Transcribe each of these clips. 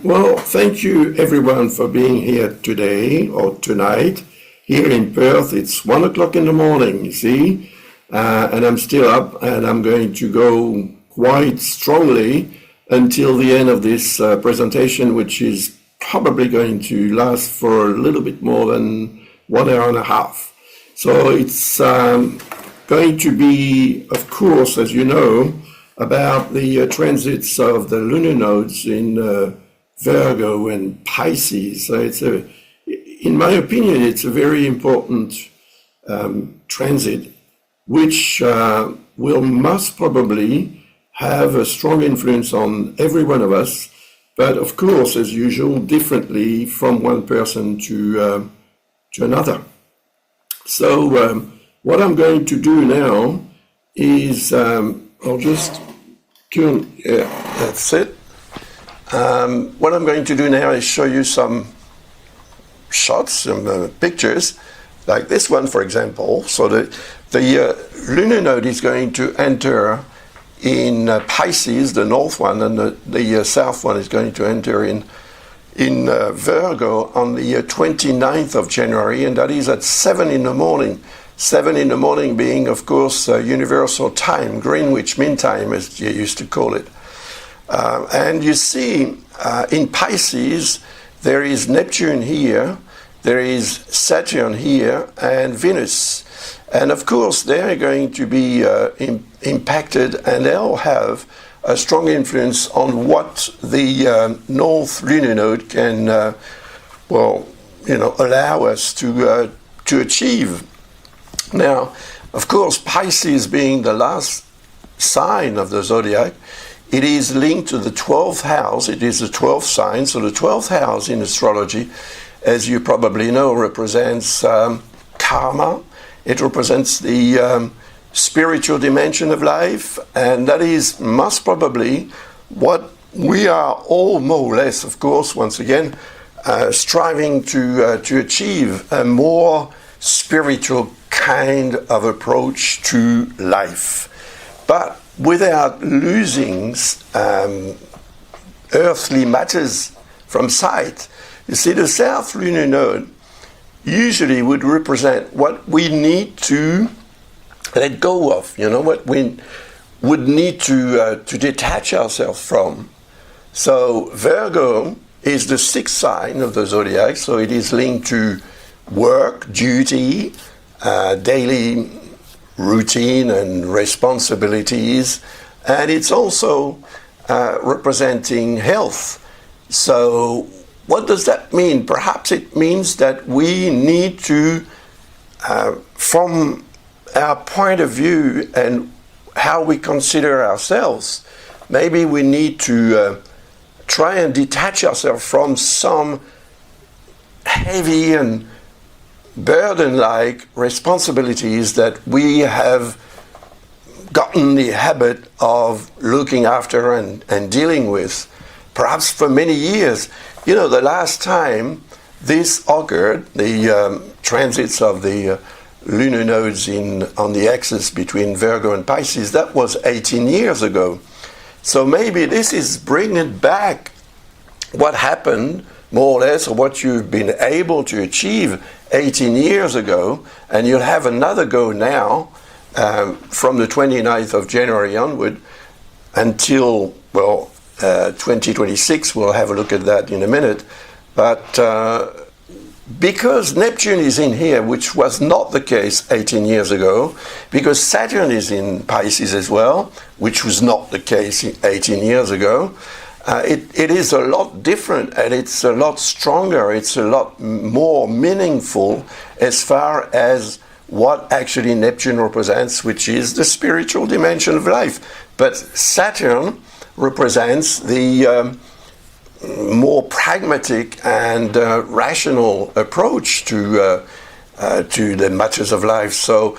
Well, thank you everyone for being here today or tonight. Here in Perth, it's 1 o'clock in the morning, you see, and I'm still up and I'm going to go quite strongly until the end of this presentation, which is probably going to last for a little bit more than 1 hour and a half. So it's going to be, of course, as you know, about the transits of the lunar nodes in Virgo and Pisces. So in my opinion, it's a very important transit, which will most probably have a strong influence on every one of us, but of course, as usual, differently from one person to another. So what I'm going to do now is, I'll just that's it. What I'm going to do now is show you some shots, some pictures, like this one, for example. So the lunar node is going to enter in Pisces, the north one, and the south one is going to enter in Virgo on the 29th of January, and that is at 7 in the morning. 7 in the morning being, of course, universal time, Greenwich Mean Time, as you used to call it. And you see, in Pisces, there is Neptune here, there is Saturn here, and Venus. And of course, they're going to be impacted, and they'll have a strong influence on what the North Lunar Node can, allow us to achieve. Now, of course, Pisces being the last sign of the zodiac, it is linked to the 12th house. It is the 12th sign. So the 12th house in astrology, as you probably know, represents karma. It represents the spiritual dimension of life. And that is most probably what we are all more or less, of course, once again, striving to achieve a more spiritual kind of approach to life. But without losing earthly matters from sight. You see, the South Lunar Node usually would represent what we need to let go of, what we would need to detach ourselves from. So Virgo is the sixth sign of the zodiac, so it is linked to work, duty, daily routine and responsibilities, and it's also representing health. So what does that mean? Perhaps it means that we need to, from our point of view and how we consider ourselves, maybe we need to try and detach ourselves from some heavy and burden-like responsibilities that we have gotten the habit of looking after and dealing with, perhaps for many years. The last time this occurred, the transits of the lunar nodes on the axis between Virgo and Pisces, that was 18 years ago. So maybe this is bringing back what happened, more or less, or what you've been able to achieve 18 years ago, and you'll have another go now from the 29th of January onward until, 2026. We'll have a look at that in a minute. But because Neptune is in here, which was not the case 18 years ago, because Saturn is in Pisces as well, which was not the case 18 years ago, it is a lot different, and it's a lot stronger, it's a lot more meaningful as far as what actually Neptune represents, which is the spiritual dimension of life. But Saturn represents the more pragmatic and rational approach to the matters of life. So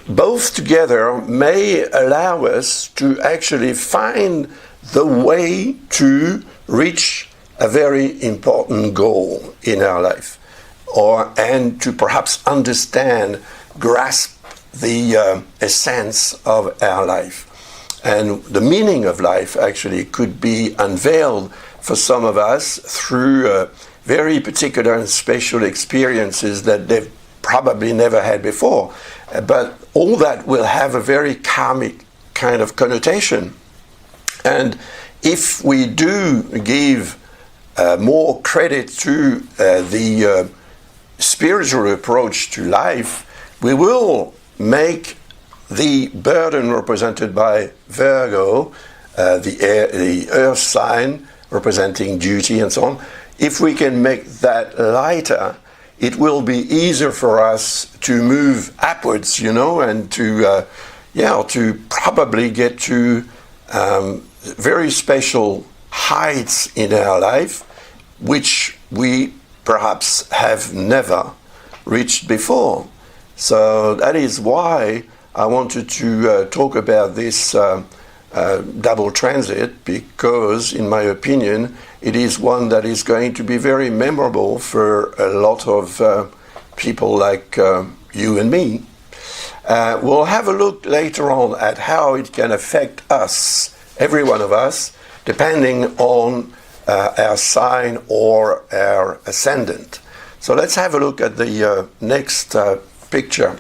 both together may allow us to actually find the way to reach a very important goal in our life, and to perhaps understand, grasp the essence of our life. And the meaning of life actually could be unveiled for some of us through very particular and special experiences that they've probably never had before. But all that will have a very karmic kind of connotation. And if we do give more credit to the spiritual approach to life, we will make the burden represented by Virgo, the earth sign representing duty and so on, if we can make that lighter, it will be easier for us to move upwards, and to probably get to very special heights in our life, which we perhaps have never reached before. So that is why I wanted to talk about this double transit, because in my opinion it is one that is going to be very memorable for a lot of people like you and me. We'll have a look later on at how it can affect us, every one of us, depending on our sign or our ascendant. So let's have a look at the next picture.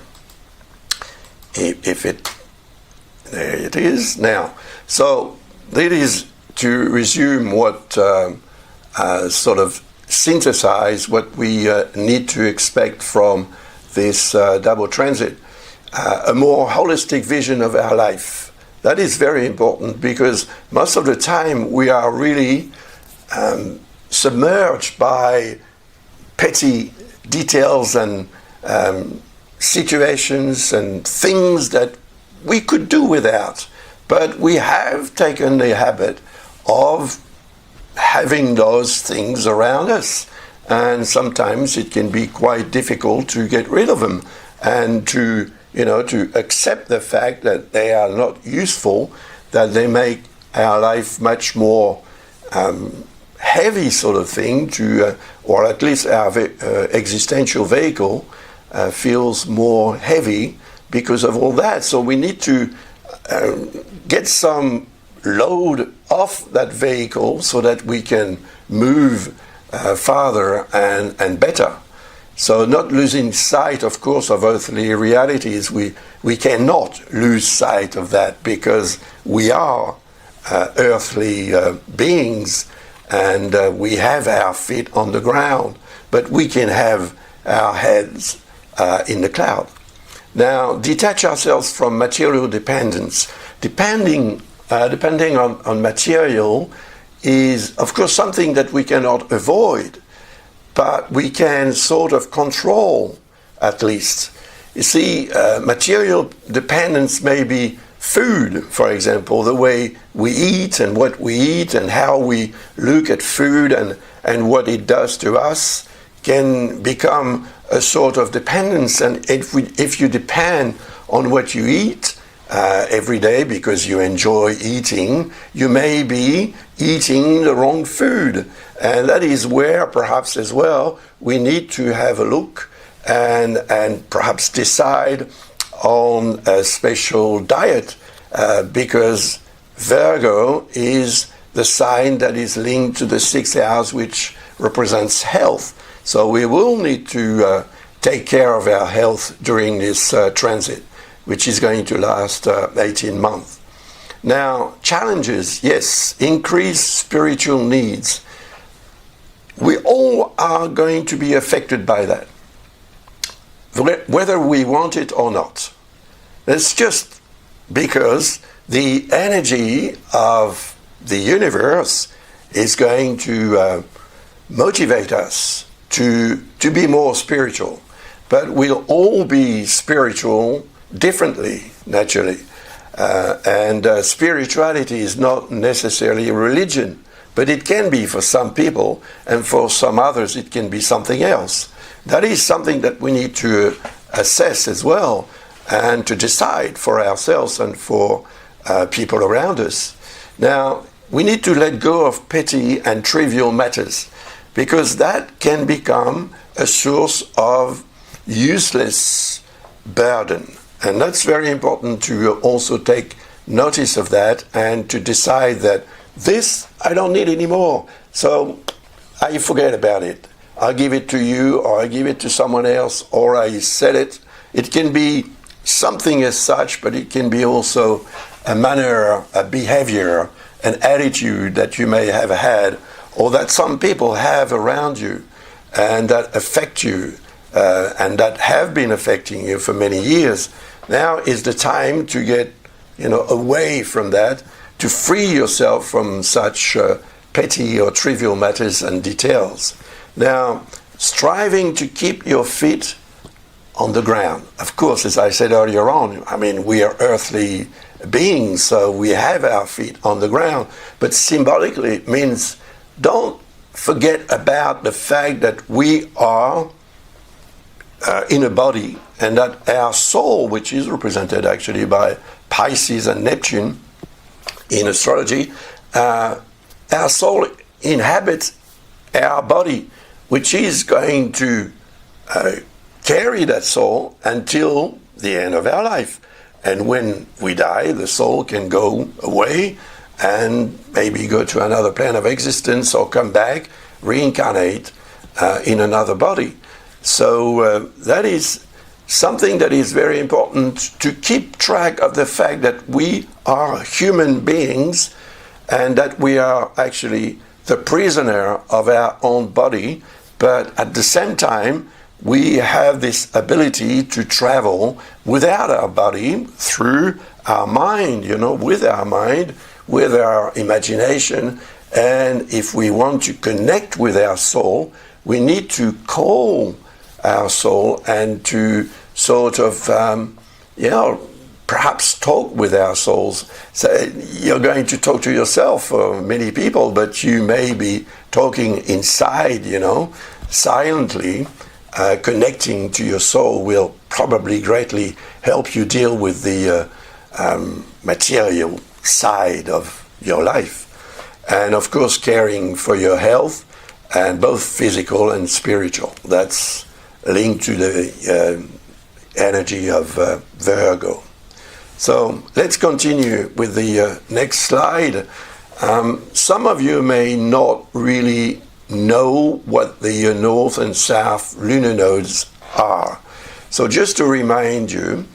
There it is now. So this is to resume what sort of synthesize what we need to expect from this double transit. A more holistic vision of our life. That is very important, because most of the time we are really submerged by petty details and situations and things that we could do without. But we have taken the habit of having those things around us. And sometimes it can be quite difficult to get rid of them and to accept the fact that they are not useful, that they make our life much more heavy sort of thing, or at least our existential vehicle feels more heavy because of all that. So we need to get some load off that vehicle so that we can move farther and better. So not losing sight, of course, of earthly realities. We cannot lose sight of that, because we are earthly beings, and we have our feet on the ground, but we can have our heads in the cloud. Now, detach ourselves from material dependence. Depending on material is, of course, something that we cannot avoid, but we can sort of control, at least. You see, material dependence may be food, for example, the way we eat and what we eat and how we look at food and what it does to us can become a sort of dependence. And if you depend on what you eat every day because you enjoy eating, you may be eating the wrong food. And that is where perhaps as well we need to have a look and perhaps decide on a special diet, because Virgo is the sign that is linked to the 6 hours, which represents health. So we will need to take care of our health during this transit, which is going to last 18 months. Now, challenges, yes, increased spiritual needs. We all are going to be affected by that, whether we want it or not. It's just because the energy of the universe is going to motivate us to be more spiritual. But we'll all be spiritual differently, naturally. And spirituality is not necessarily a religion, but it can be for some people, and for some others it can be something else. That is something that we need to assess as well, and to decide for ourselves and for people around us. Now, we need to let go of petty and trivial matters, because that can become a source of useless burden. And that's very important to also take notice of that and to decide that this I don't need any more. So I forget about it. I give it to you, or I give it to someone else, or I sell it. It can be something as such, but it can be also a manner, a behavior, an attitude that you may have had, or that some people have around you, and that affect you, and that have been affecting you for many years. Now is the time to get, away from that, to free yourself from such petty or trivial matters and details. Now, striving to keep your feet on the ground. Of course, as I said earlier on, we are earthly beings, so we have our feet on the ground. But symbolically, it means don't forget about the fact that we are in a body, and that our soul, which is represented actually by Pisces and Neptune in astrology, our soul inhabits our body, which is going to carry that soul until the end of our life. And when we die, the soul can go away and maybe go to another plane of existence, or come back, reincarnate in another body. So that is something that is very important, to keep track of the fact that we are human beings, and that we are actually the prisoner of our own body, but at the same time, we have this ability to travel without our body, through our mind, with our mind, with our imagination. And if we want to connect with our soul, we need to call our soul and to sort of, perhaps talk with our souls. So you're going to talk to yourself, for many people, but you may be talking inside, silently. Connecting to your soul will probably greatly help you deal with the material side of your life. And of course, caring for your health, and both physical and spiritual. That's linked to the energy of Virgo. So let's continue with the next slide. Some of you may not really know what the North and South Lunar Nodes are. So just to remind you,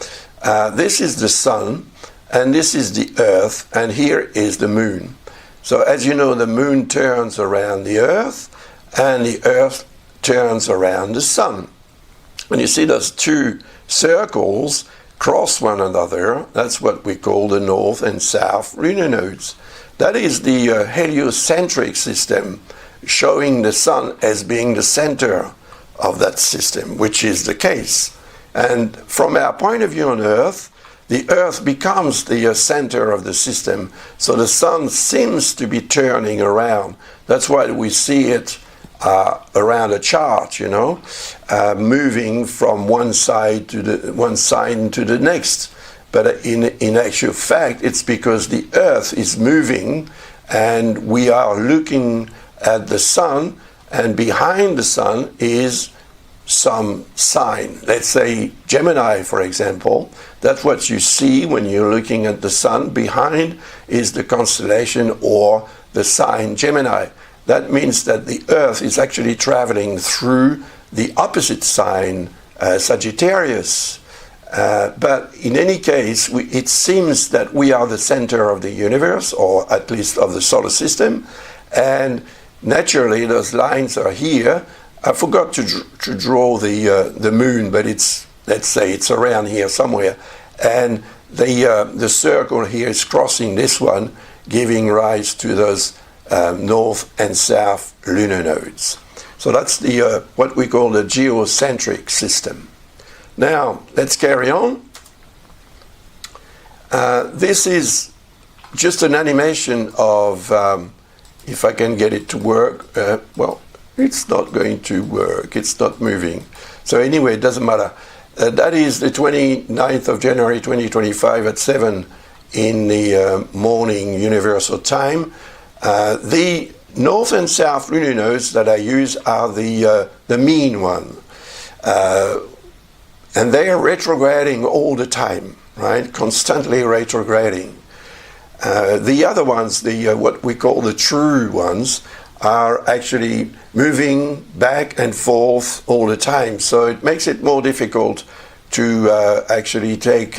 this is the Sun, and this is the Earth, and here is the Moon. So as you know, the Moon turns around the Earth, and the Earth turns around the Sun. And you see those two circles cross one another. That's what we call the North and South Lunar Nodes. That is the heliocentric system, showing the Sun as being the center of that system, which is the case. And from our point of view on Earth, the Earth becomes the center of the system, so the Sun seems to be turning around. That's why we see it around a chart, moving from one side to the next. But in actual fact, it's because the Earth is moving, and we are looking at the Sun, and behind the Sun is some sign. Let's say Gemini, for example. That's what you see when you're looking at the Sun. Behind is the constellation or the sign Gemini. That means that the Earth is actually traveling through the opposite sign, Sagittarius. But in any case, it seems that we are the center of the universe, or at least of the solar system, and naturally those lines are here. I forgot to draw the moon, but let's say it's around here somewhere, and the circle here is crossing this one, giving rise to those North and South Lunar Nodes. So that's the what we call the geocentric system. Now let's carry on. This is just an animation of, if I can get it to work. Well, it's not going to work. It's not moving. So anyway, it doesn't matter. That is the 29th of January 2025 at 7 in the morning universal time. The North and South Lunar Nodes that I use are the mean one. And they are retrograding all the time, right? Constantly retrograding. The other ones, what we call the true ones, are actually moving back and forth all the time. So it makes it more difficult to actually take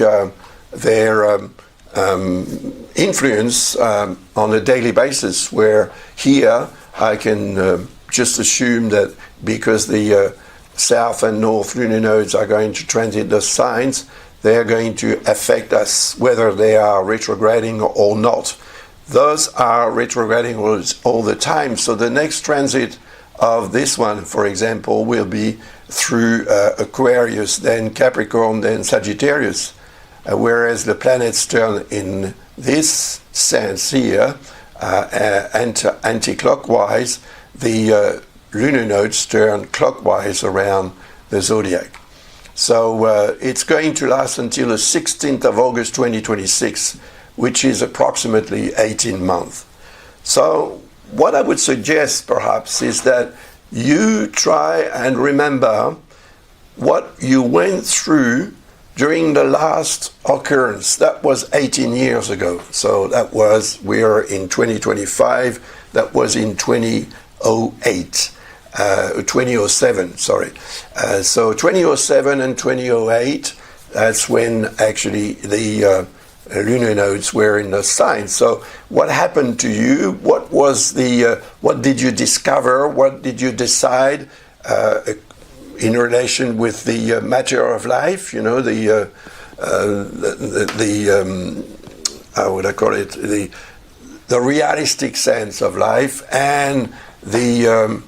their influence on a daily basis, where here I can just assume that because the South and North Lunar Nodes are going to transit the signs, they are going to affect us, whether they are retrograding or not. Those are retrograding all the time. So the next transit of this one, for example, will be through Aquarius, then Capricorn, then Sagittarius. Whereas the planets turn in this sense here, anti-clockwise, the lunar nodes turn clockwise around the zodiac. So it's going to last until the 16th of August 2026, which is approximately 18 months. So what I would suggest perhaps is that you try and remember what you went through during the last occurrence. That was 18 years ago. So that was, we're in 2025, that was in 2008. 2007, sorry. So 2007 and 2008, that's when actually the lunar nodes were in the sign. So what happened to you? What was what did you discover? What did you decide in relation with the matter of life? You know, how would I call it? The realistic sense of life, and the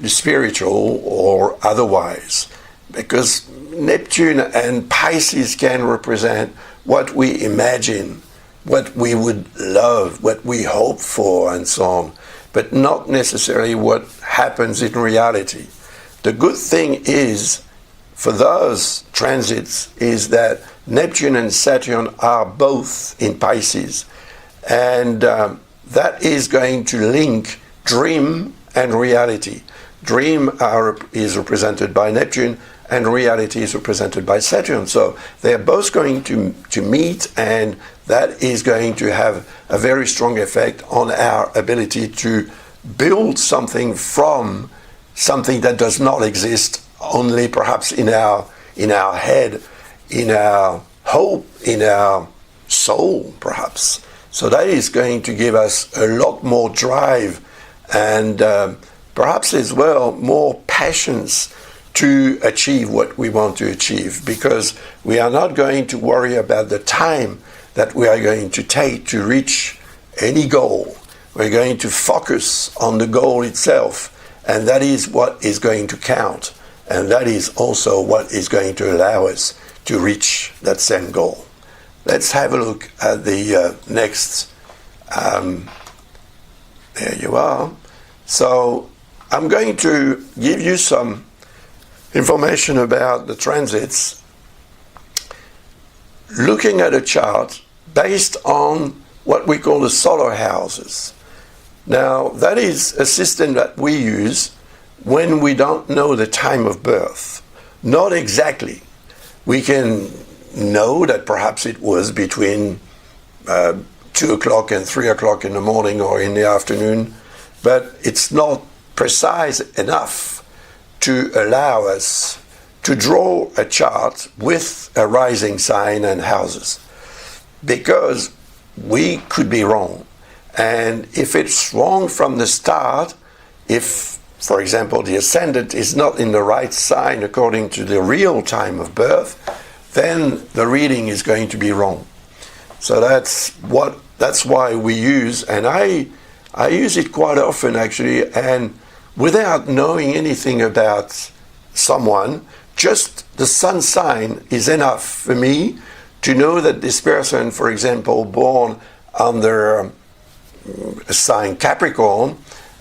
spiritual or otherwise, because Neptune and Pisces can represent what we imagine, what we would love, what we hope for, and so on, but not necessarily what happens in reality. The good thing is, for those transits, is that Neptune and Saturn are both in Pisces, and that is going to link dream and reality. Dream is represented by Neptune, and reality is represented by Saturn. So they are both going to meet, and that is going to have a very strong effect on our ability to build something from something that does not exist, only perhaps in our head, in our hope, in our soul, perhaps. So that is going to give us a lot more drive, and perhaps as well more passions to achieve what we want to achieve, because we are not going to worry about the time that we are going to take to reach any goal. We're going to focus on the goal itself, and that is what is going to count, and that is also what is going to allow us to reach that same goal. Let's have a look at the next. There you are. So I'm going to give you some information about the transits, looking at a chart based on what we call the solar houses. Now, that is a system that we use when we don't know the time of birth. Not exactly. We can know that perhaps it was between 2 o'clock and 3 o'clock in the morning or in the afternoon, but it's not precise enough to allow us to draw a chart with a rising sign and houses, because we could be wrong. And if it's wrong from the start, if, for example, the Ascendant is not in the right sign according to the real time of birth, then the reading is going to be wrong. So that's why we use, and I use it quite often actually, and without knowing anything about someone, just the sun sign is enough for me to know that this person, for example, born under a sign Capricorn,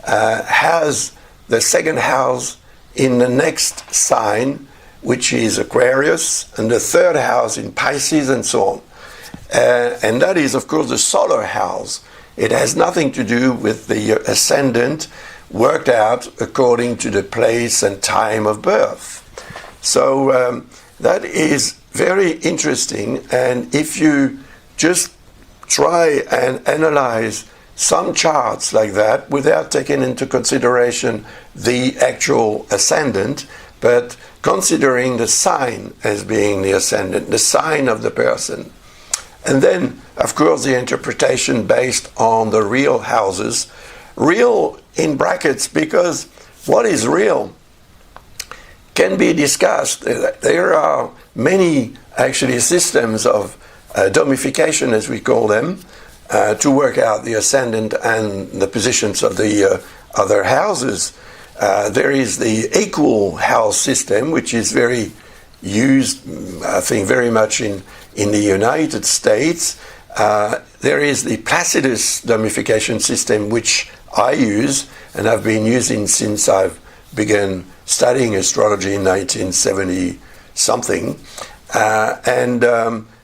has the second house in the next sign, which is Aquarius, and the third house in Pisces, and so on. And that is, of course, the solar house. It has nothing to do with the ascendant worked out according to the place and time of birth. So that is very interesting, and if you just try and analyze some charts like that without taking into consideration the actual ascendant, but considering the sign as being the ascendant, the sign of the person. And then, of course, the interpretation based on the real houses. Real in brackets, because what is real can be discussed. There are many, actually, systems of domification, as we call them, to work out the ascendant and the positions of the other houses. There is the equal house system, which is very used, I think, very much in the United States. There is the Placidus domification system, which I use, and I've been using since I've began studying astrology in 1970-something.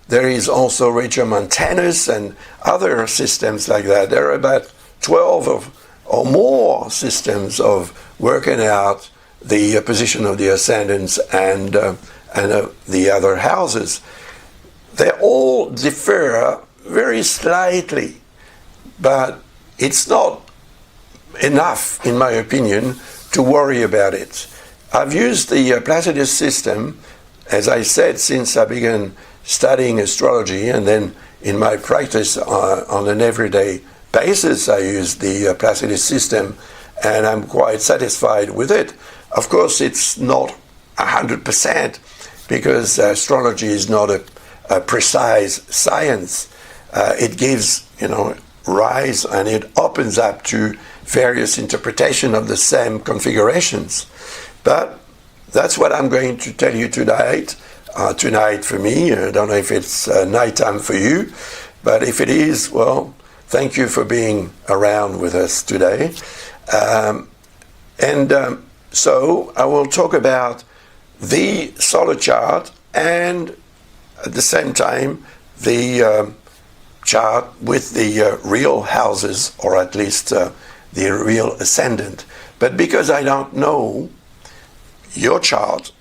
There is also Regiomontanus and other systems like that. There are about 12 or more systems of working out the position of the ascendants and the other houses. They all differ very slightly, but it's not enough, in my opinion, to worry about it. I've used the Placidus system, as I said, since I began studying astrology, and then in my practice on an everyday basis, I use the Placidus system, and I'm quite satisfied with it. Of course, it's not 100%, because astrology is not a precise science. It gives, rise, and it opens up to various interpretation of the same configurations. But that's what I'm going to tell you tonight. Tonight for me, I don't know if it's nighttime for you, but if it is, well, thank you for being around with us today. So I will talk about the solar chart and at the same time the chart with the real houses, or at least the real ascendant. But because I don't know your chart,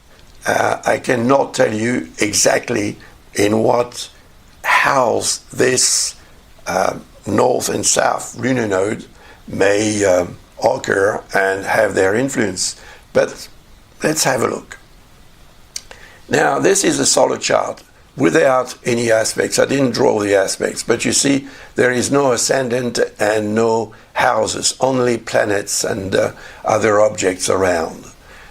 I cannot tell you exactly in what house this North and South Lunar Node may occur and have their influence. But let's have a look. Now, this is a solar chart without any aspects. I didn't draw the aspects, but you see there is no ascendant and no houses, only planets and other objects around.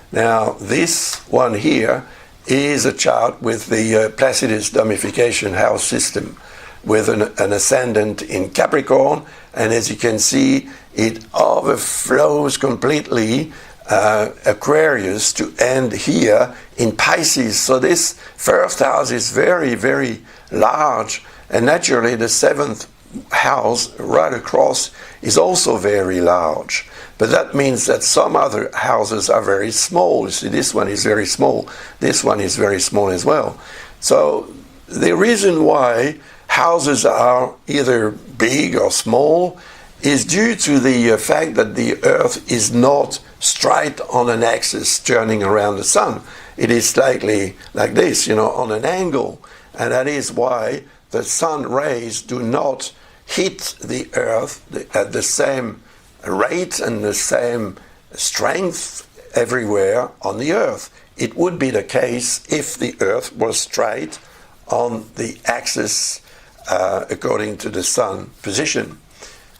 Now, this one here is a chart with the Placidus domification house system with an ascendant in Capricorn, and as you can see, it overflows completely Aquarius to end here in Pisces. So this first house is very, very large, and naturally the seventh house right across is also very large. But that means that some other houses are very small. You see, this one is very small. This one is very small as well. So the reason why houses are either big or small is due to the fact that the Earth is not straight on an axis turning around the Sun. It is slightly like this, on an angle. And that is why the Sun rays do not hit the Earth at the same rate and the same strength everywhere on the Earth. It would be the case if the Earth was straight on the axis according to the Sun position.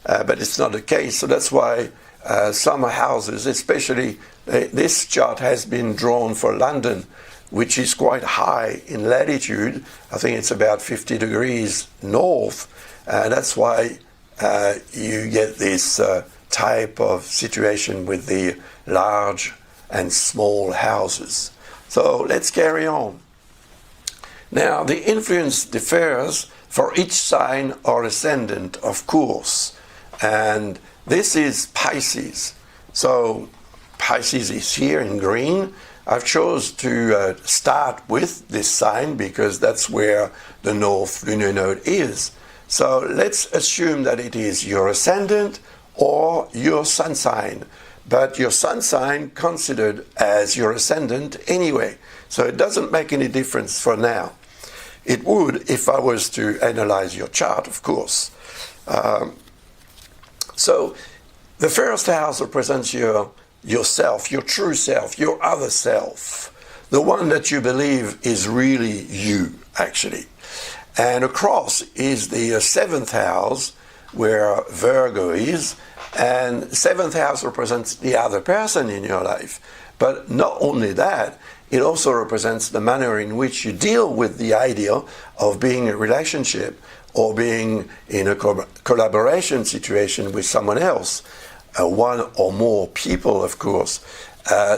But it's not the case, so that's why some houses, especially this chart has been drawn for London, which is quite high in latitude. I think it's about 50 degrees north. That's why you get this type of situation with the large and small houses. So let's carry on. Now, the influence differs for each sign or ascendant, of course. And this is Pisces. So Pisces is here in green. I've chose to start with this sign because that's where the North Lunar Node is. So let's assume that it is your ascendant or your sun sign. But your sun sign considered as your ascendant anyway. So it doesn't make any difference for now. It would if I was to analyze your chart, of course. So the first house represents yourself, your true self, your other self, the one that you believe is really you, actually. And across is the seventh house, where Virgo is, and seventh house represents the other person in your life. But not only that, it also represents the manner in which you deal with the idea of being in a relationship or being in a collaboration situation with someone else, one or more people, of course.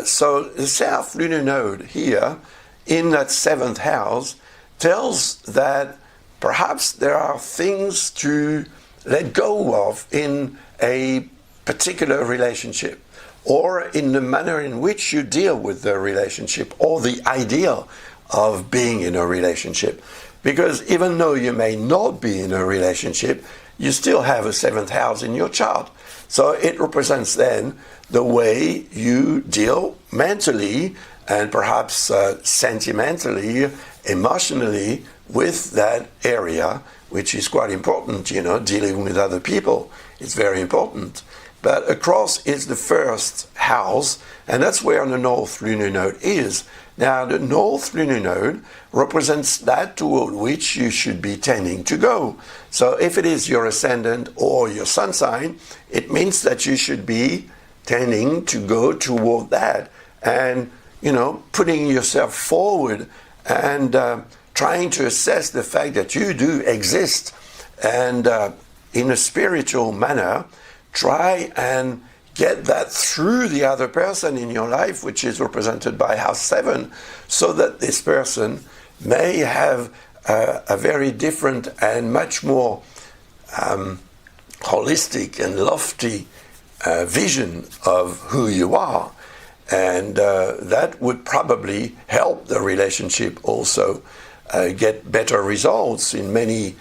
So the South Lunar Node here in that seventh house tells that perhaps there are things to let go of in a particular relationship, or in the manner in which you deal with the relationship, or the idea of being in a relationship. Because even though you may not be in a relationship, you still have a seventh house in your chart. So it represents then the way you deal mentally and perhaps sentimentally, emotionally with that area, which is quite important, dealing with other people. It's very important. But across is the first house, and that's where the North Lunar Node is. Now, the North Lunar Node represents that toward which you should be tending to go. So if it is your ascendant or your sun sign, it means that you should be tending to go toward that and, putting yourself forward and trying to assess the fact that you do exist, and in a spiritual manner, try and get that through the other person in your life, which is represented by house 7, so that this person may have a very different and much more holistic and lofty vision of who you are. And that would probably help the relationship also get better results in many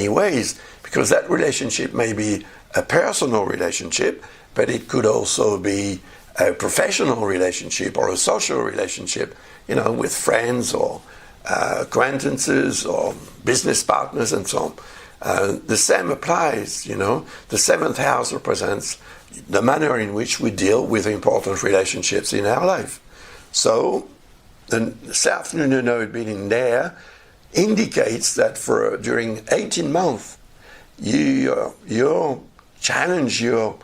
ways, because that relationship may be a personal relationship, but it could also be a professional relationship or a social relationship, with friends or acquaintances or business partners and so on. The same applies, The seventh house represents the manner in which we deal with important relationships in our life. So the South Lunar Node being there indicates that during 18 months, your challenge, your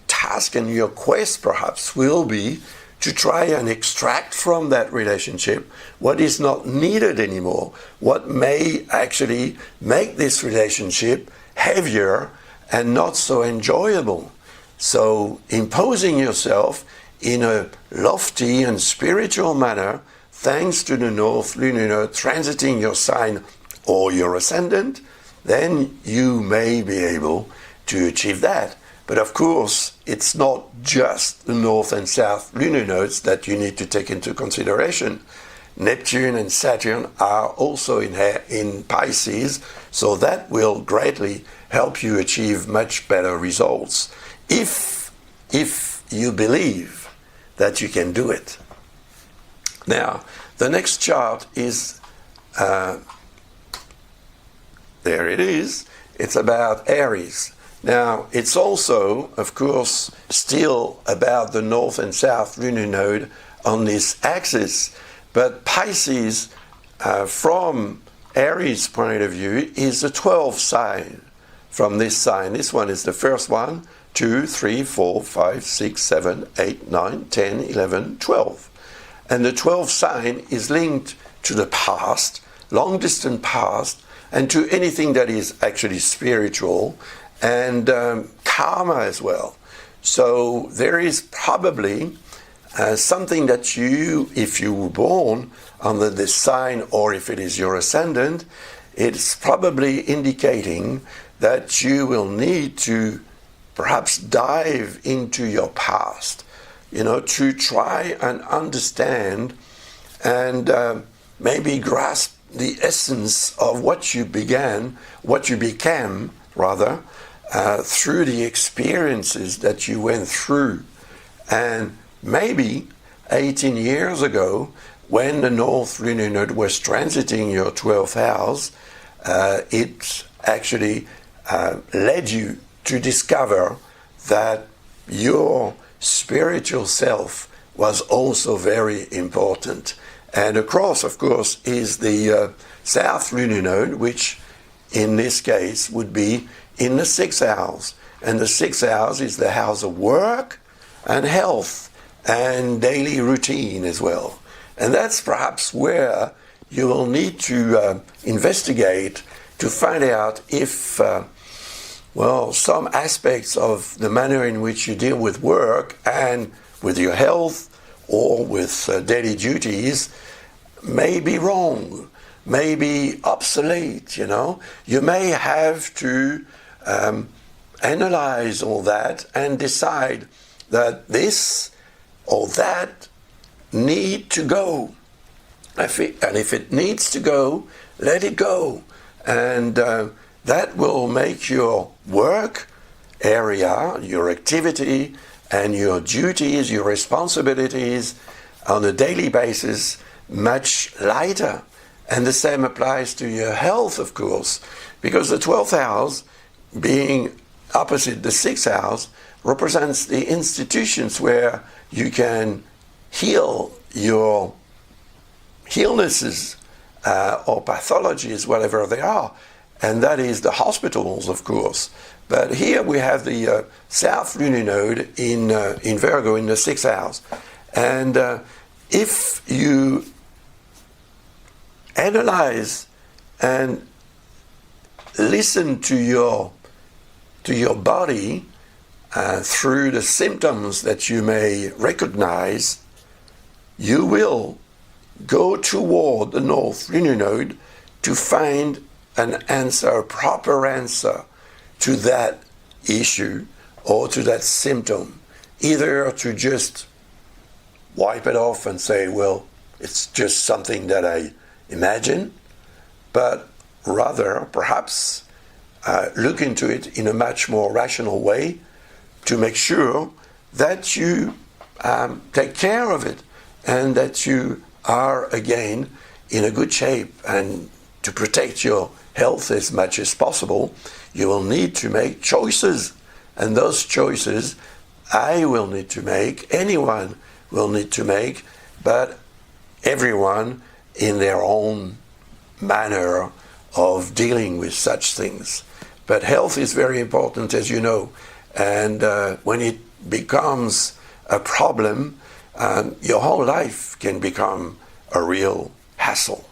task and your quest perhaps will be to try and extract from that relationship what is not needed anymore, what may actually make this relationship heavier and not so enjoyable. So imposing yourself in a lofty and spiritual manner, thanks to the North Lunar Node transiting your sign or your ascendant, then you may be able to achieve that. But of course, it's not just the North and South Lunar Nodes that you need to take into consideration. Neptune and Saturn are also in Pisces, so that will greatly help you achieve much better results if you believe that you can do it. Now, the next chart is, there it is, it's about Aries. Now, it's also, of course, still about the North and South Lunar Node on this axis, but Pisces, from Aries' point of view, is the 12th sign from this sign. This one is the first one, 2, 3, 4, 5, 6, 7, 8, 9, 10, 11, 12. And the 12th sign is linked to the past, long-distance past, and to anything that is actually spiritual, and karma as well. So there is probably something that you, if you were born under this sign, or if it is your ascendant, it's probably indicating that you will need to perhaps dive into your past, to try and understand and maybe grasp the essence of what you became, through the experiences that you went through. And maybe 18 years ago, when the North Lunar Node was transiting your 12th house, it actually led you to discover that your spiritual self was also very important. And across, of course, is the South Lunar Node, which in this case would be in the 6th house. And the 6th house is the house of work and health and daily routine as well. And that's perhaps where you will need to investigate to find out if, some aspects of the manner in which you deal with work and with your health or with daily duties may be wrong, may be obsolete, You may have to analyze all that and decide that this or that need to go. And if it needs to go, let it go. And that will make your work area, your activity, and your duties, your responsibilities on a daily basis much lighter. And the same applies to your health, of course, because the 12th house, being opposite the 6th house, represents the institutions where you can heal your illnesses or pathologies, whatever they are. And that is the hospitals, of course. But here we have the South Lunar Node in Virgo in the 6th house. And if you analyze and listen to your body through the symptoms that you may recognize, you will go toward the North Lunar Node to find an answer, a proper answer to that issue or to that symptom. Either to just wipe it off and say, well, it's just something that I imagine, but rather perhaps look into it in a much more rational way to make sure that you take care of it and that you are again in a good shape. And to protect your health as much as possible, you will need to make choices. And those choices I will need to make, anyone will need to make, but everyone in their own manner of dealing with such things. But health is very important, as you know, and when it becomes a problem, your whole life can become a real hassle.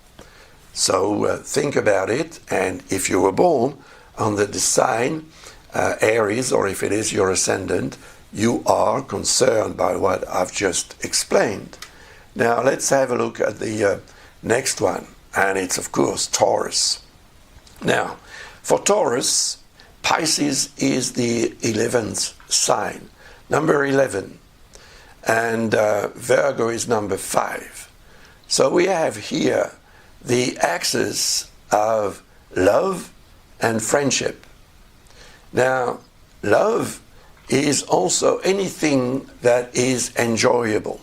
So think about it, and if you were born under the sign Aries, or if it is your ascendant, you are concerned by what I've just explained. Now let's have a look at the next one, and it's of course Taurus. Now, for Taurus, Pisces is the 11th sign, number 11, and Virgo is number 5. So we have here the axis of love and friendship. Now, love is also anything that is enjoyable.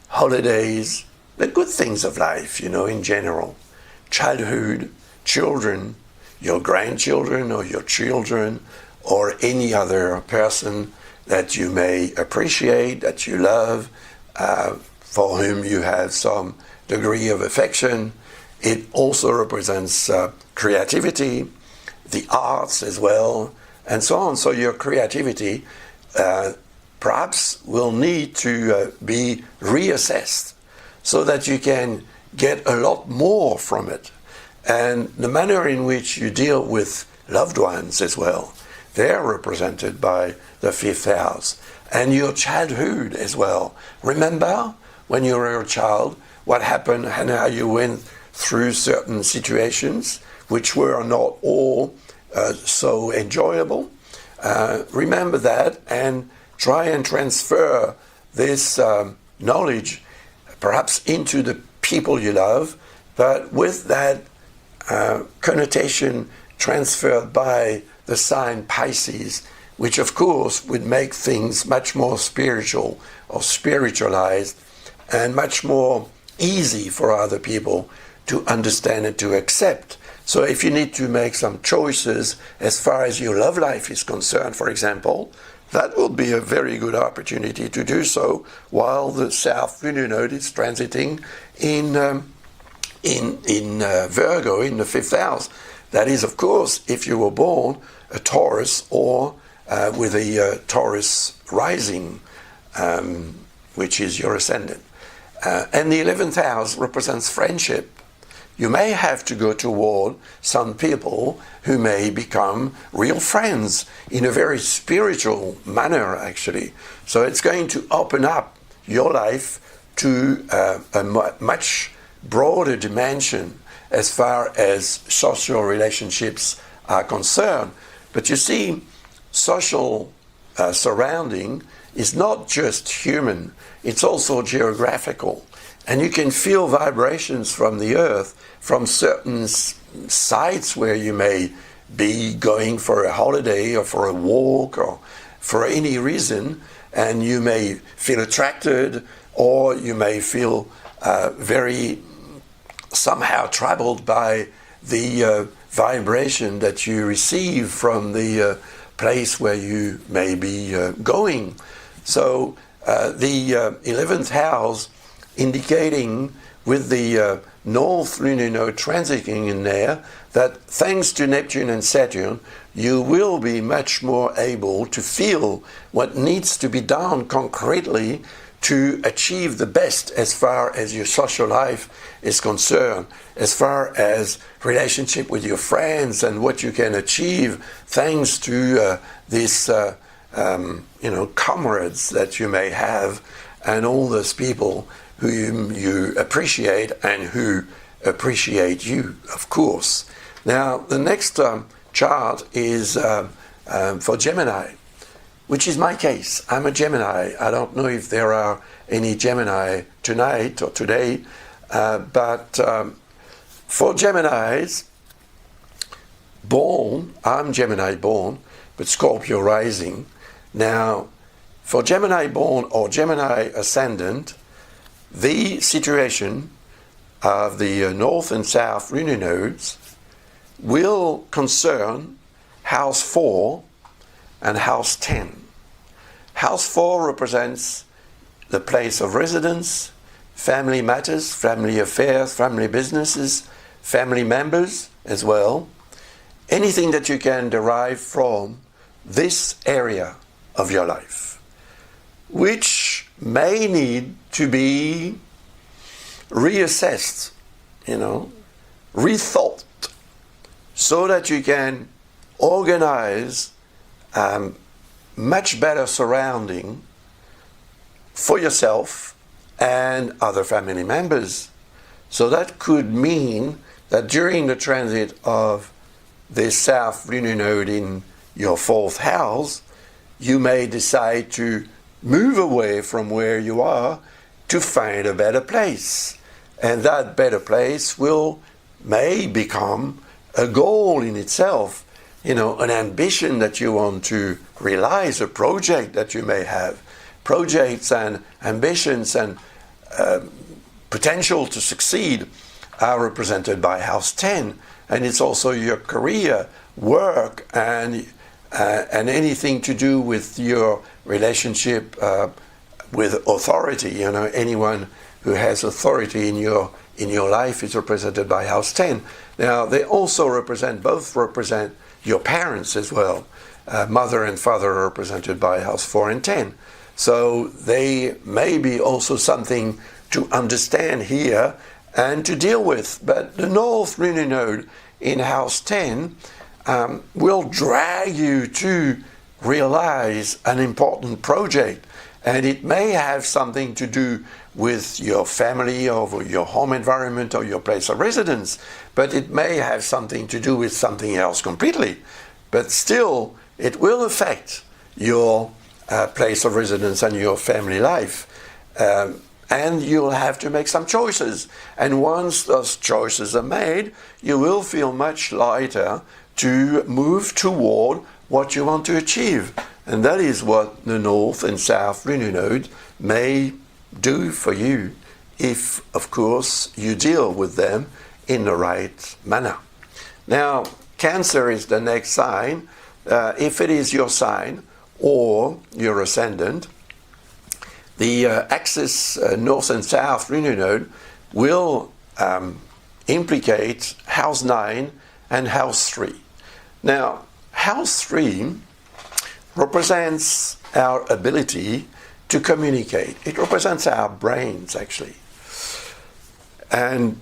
Holidays, the good things of life, in general. Childhood, children, your grandchildren or your children, or any other person that you may appreciate, that you love, for whom you have some degree of affection. It also represents creativity, the arts as well, and so on. So your creativity perhaps will need to be reassessed so that you can get a lot more from it. And the manner in which you deal with loved ones as well, they're represented by the 5th house. And your childhood as well. Remember when you were a child, what happened and how you went through certain situations which were not all so enjoyable. Remember that and try and transfer this knowledge perhaps into the people you love, but with that connotation transferred by the sign Pisces, which of course would make things much more spiritual or spiritualized and much more easy for other people to understand and to accept. So if you need to make some choices as far as your love life is concerned, for example, that will be a very good opportunity to do so while the South Lunar Node is transiting in Virgo, in the 5th house. That is, of course, if you were born a Taurus or with a Taurus rising, which is your ascendant. And the 11th house represents friendship. You may have to go toward some people who may become real friends in a very spiritual manner, actually. So it's going to open up your life to a much broader dimension as far as social relationships are concerned. But you see, social surrounding is not just human, it's also geographical. And you can feel vibrations from the earth, from certain sites where you may be going for a holiday or for a walk or for any reason, and you may feel attracted, or you may feel very somehow troubled by the vibration that you receive from the place where you may be going. So the 11th house indicating with the North Lunar Node transiting in there that thanks to Neptune and Saturn, you will be much more able to feel what needs to be done concretely to achieve the best as far as your social life is concerned, as far as relationship with your friends and what you can achieve thanks to this comrades that you may have and all those people whom you appreciate and who appreciate you, of course. Now, the next chart is for Gemini, which is my case. I'm a Gemini. I don't know if there are any Gemini tonight or today, but for Geminis, I'm Gemini born, but Scorpio rising. Now, for Gemini born or Gemini ascendant, the situation of the North and South Lunar Nodes will concern House 4 and House 10. House 4 represents the place of residence, family matters, family affairs, family businesses, family members as well. Anything that you can derive from this area of your life, which may need to be reassessed, rethought, so that you can organize much better surrounding for yourself and other family members. So that could mean that during the transit of the South Lunar Node in your 4th house, you may decide to move away from where you are to find a better place. And that better place may become a goal in itself, an ambition that you want to realize, a project that you may have. Projects and ambitions and potential to succeed are represented by House 10. And it's also your career, work, and anything to do with your relationship with authority. Anyone who has authority in your life is represented by House 10. Now, they also both represent your parents as well. Mother and father are represented by House 4 and 10. So they may be also something to understand here and to deal with. But the North Lunar Node in House 10 will drag you to realize an important project. And it may have something to do with your family or your home environment or your place of residence, but it may have something to do with something else completely. But still, it will affect your place of residence and your family life. And you'll have to make some choices. And once those choices are made, you will feel much lighter to move toward what you want to achieve. And that is what the North and South Lunar Node may do for you if, of course, you deal with them in the right manner. Now, Cancer is the next sign. If it is your sign or your ascendant, the axis North and South Lunar Node will implicate House 9 and House 3. Now, House 3 represents our ability to communicate. It represents our brains, actually, and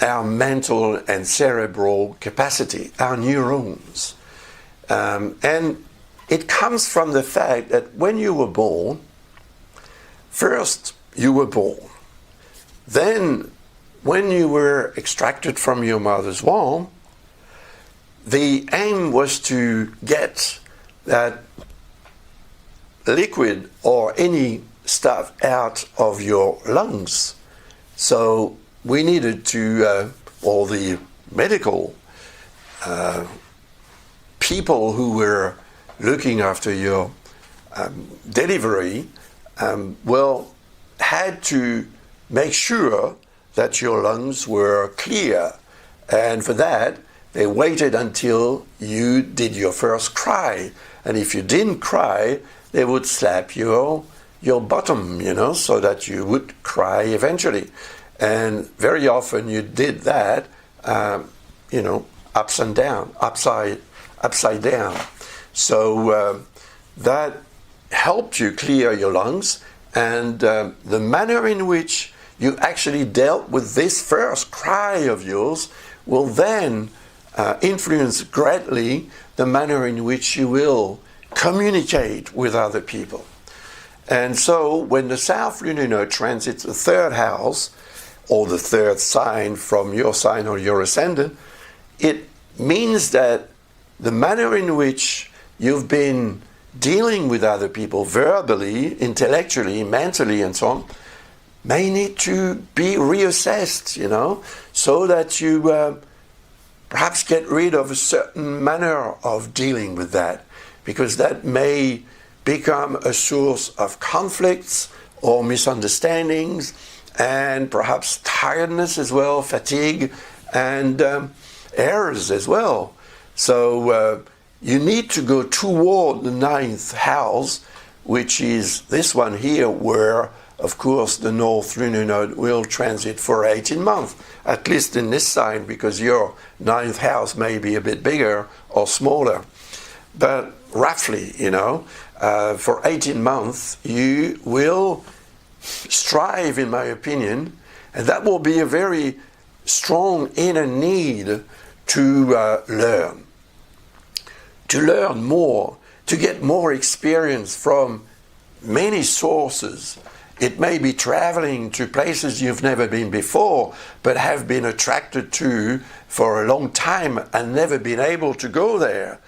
our mental and cerebral capacity, our neurons. And it comes from the fact that when you were born, first you were born. Then, when you were extracted from your mother's womb, the aim was to get that liquid or any stuff out of your lungs. So we needed to, or the medical people who were looking after your delivery, had to make sure that your lungs were clear. And for that, they waited until you did your first cry. And if you didn't cry, they would slap your bottom, so that you would cry eventually. And very often you did that, upside down. So that helped you clear your lungs. And the manner in which you actually dealt with this first cry of yours will then influence greatly the manner in which you will communicate with other people. And so when the South Lunar Node transits the third house, or the third sign from your sign or your ascendant, it means that the manner in which you've been dealing with other people verbally, intellectually, mentally, and so on, may need to be reassessed, so that you perhaps get rid of a certain manner of dealing with that, because that may become a source of conflicts or misunderstandings, and perhaps tiredness as well, fatigue, and errors as well. So you need to go toward the 9th house, which is this one here, where, of course, the North Lunar Node will transit for 18 months, at least in this sign, because your 9th house may be a bit bigger or smaller. But roughly, for 18 months, you will strive, in my opinion, and that will be a very strong inner need to learn more, to get more experience from many sources. It may be traveling to places you've never been before, but have been attracted to for a long time and never been able to go there.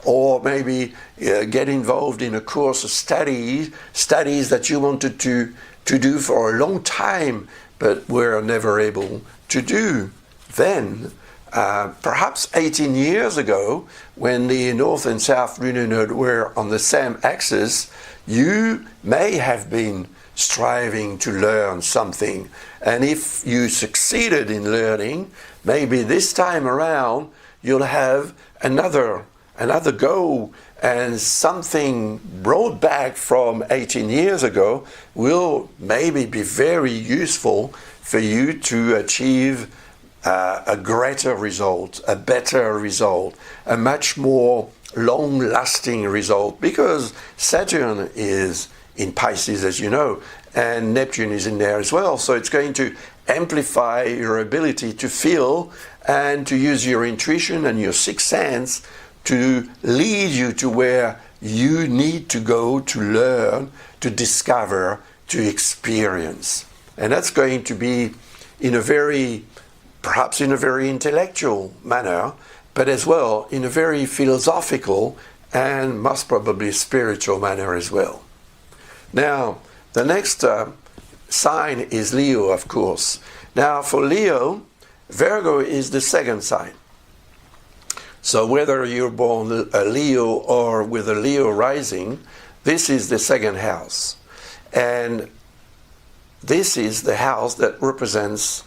Or maybe get involved in a course of studies that you wanted to do for a long time, but were never able to do. Then, perhaps 18 years ago, when the North and South Lunar Node were on the same axis, you may have been striving to learn something. And if you succeeded in learning, maybe this time around you'll have another go, and something brought back from 18 years ago will maybe be very useful for you to achieve a greater result, a better result, a much more long-lasting result, because Saturn is in Pisces, as you know, and Neptune is in there as well. So it's going to amplify your ability to feel and to use your intuition and your sixth sense to lead you to where you need to go to learn, to discover, to experience. And that's going to be perhaps in a very intellectual manner, but as well in a very philosophical and most probably spiritual manner as well. Now, the next sign is Leo, of course. Now, for Leo, Virgo is the second sign. So whether you're born a Leo or with a Leo rising, this is the second house. And this is the house that represents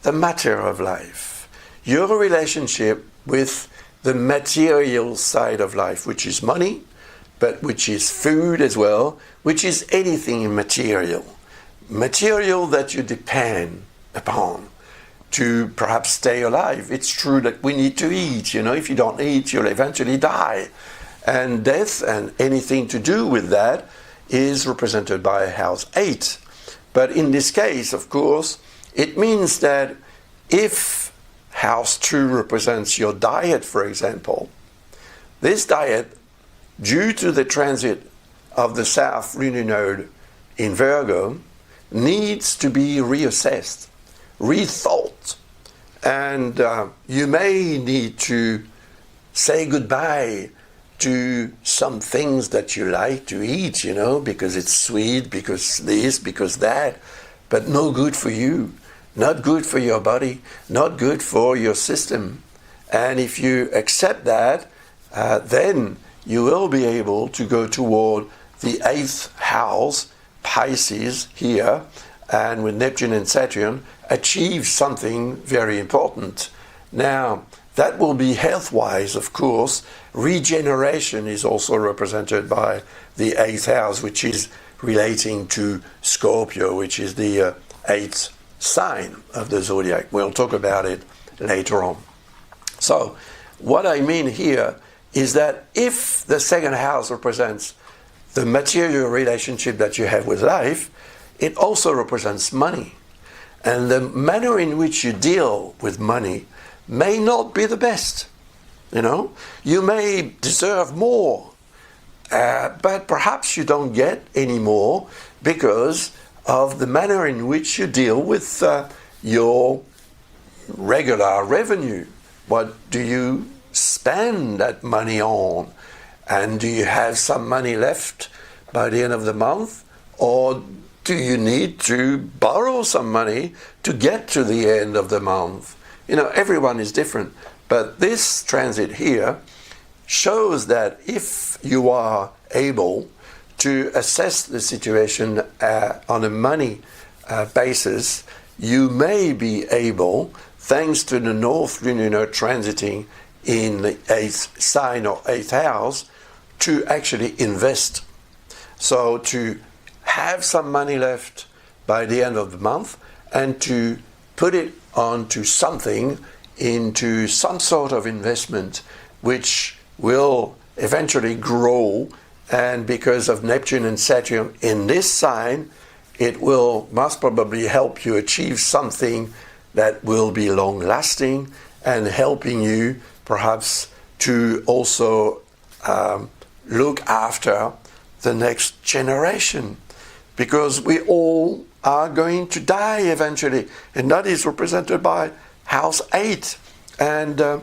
the matter of life. Your relationship with the material side of life, which is money, but which is food as well, which is anything material. Material that you depend upon to perhaps stay alive. It's true that we need to eat. If you don't eat, you'll eventually die. And death and anything to do with that is represented by house 8. But in this case, of course, it means that if house 2 represents your diet, for example, this diet, due to the transit of the South Lunar Node in Virgo, needs to be reassessed, rethought. And you may need to say goodbye to some things that you like to eat, because it's sweet, because this, because that, but no good for you, not good for your body, not good for your system. And if you accept that, then you will be able to go toward the 8th house, Pisces here, and with Neptune and Saturn, achieve something very important. Now, that will be health-wise, of course. Regeneration is also represented by the 8th house, which is relating to Scorpio, which is the 8th sign of the zodiac. We'll talk about it later on. So, what I mean here is that if the 2nd house represents the material relationship that you have with life, it also represents money. And the manner in which you deal with money may not be the best. You may deserve more, but perhaps you don't get any more because of the manner in which you deal with your regular revenue. What do you spend that money on? And do you have some money left by the end of the month? Or do you need to borrow some money to get to the end of the month? Everyone is different. But this transit here shows that if you are able to assess the situation on a money basis, you may be able, thanks to the North Lunar Node transiting in the 8th sign or 8th house, to actually invest. So to have some money left by the end of the month and to put it onto something, into some sort of investment which will eventually grow, and because of Neptune and Saturn in this sign, it will most probably help you achieve something that will be long-lasting and helping you perhaps to also look after the next generation, because we all are going to die eventually, and that is represented by house 8. And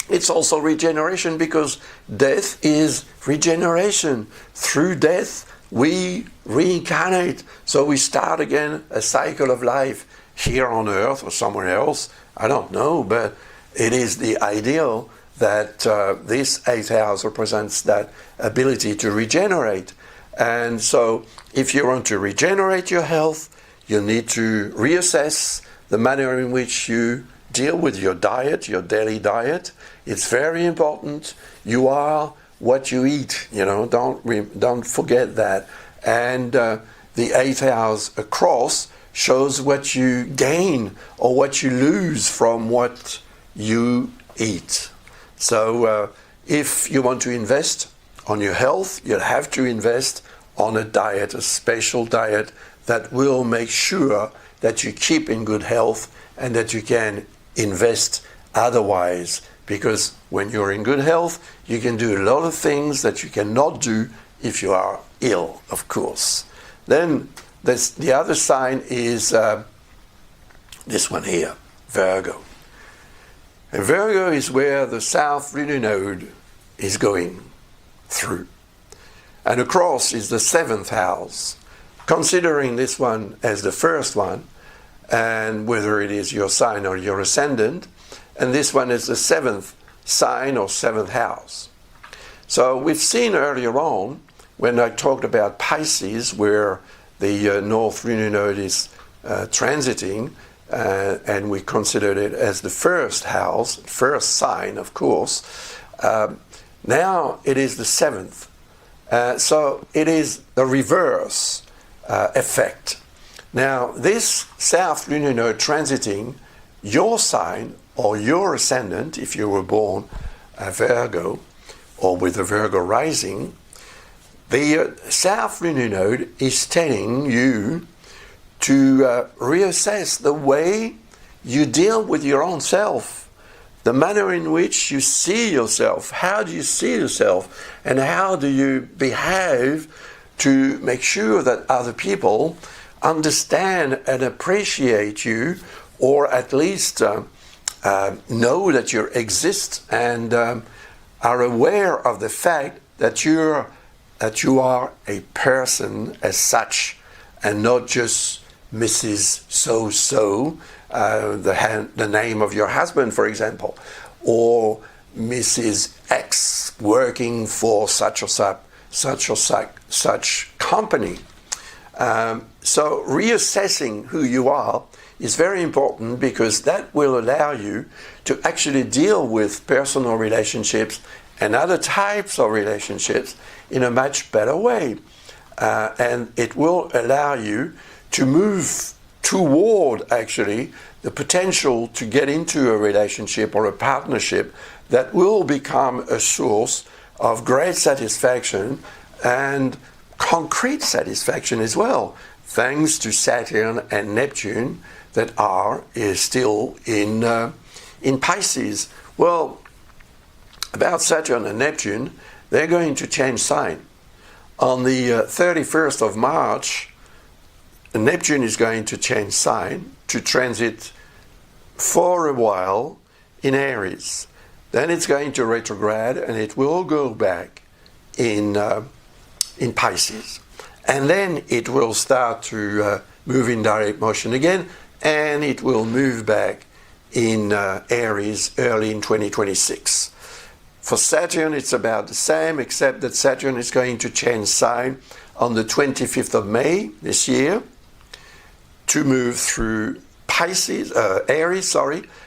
it's also regeneration, because death is regeneration. Through death we reincarnate, so we start again a cycle of life here on earth or somewhere else, I don't know, but it is the ideal that this 8th house represents that ability to regenerate. And so if you want to regenerate your health, you need to reassess the manner in which you deal with your diet, your daily diet. It's very important. You are what you eat, don't forget that. And the 8th house across shows what you gain or what you lose from what you eat. So if you want to invest on your health, you'll have to invest on a diet, a special diet that will make sure that you keep in good health and that you can invest otherwise. Because when you're in good health, you can do a lot of things that you cannot do if you are ill, of course. Then the other sign is this one here, Virgo. And Virgo is where the South Lunar Node is going through. And across is the 7th house. Considering this one as the first one, and whether it is your sign or your ascendant, and this one is the 7th sign or 7th house. So we've seen earlier on, when I talked about Pisces, where the North Lunar Node is transiting, and we considered it as the first house, first sign, of course. Now it is the 7th. So it is the reverse effect. Now, this South Lunar Node transiting your sign or your ascendant, if you were born a Virgo or with a Virgo rising, the South Lunar Node is telling you to reassess the way you deal with your own self, the manner in which you see yourself. How do you see yourself, and how do you behave to make sure that other people understand and appreciate you, or at least know that you exist and are aware of the fact that you are a person as such, and not just Mrs. So-so, the name of your husband, for example, or Mrs. X working for such or such company. So reassessing who you are is very important, because that will allow you to actually deal with personal relationships and other types of relationships in a much better way. And it will allow you to move toward actually the potential to get into a relationship or a partnership that will become a source of great satisfaction and concrete satisfaction as well, thanks to Saturn and Neptune that is still in Pisces. Well, about Saturn and Neptune, they're going to change sign. On the 31st of March, Neptune is going to change sign to transit for a while in Aries. Then it's going to retrograde, and it will go back in Pisces. And then it will start to move in direct motion again, and it will move back in Aries early in 2026. For Saturn, it's about the same, except that Saturn is going to change sign on the 25th of May this year to move through Aries,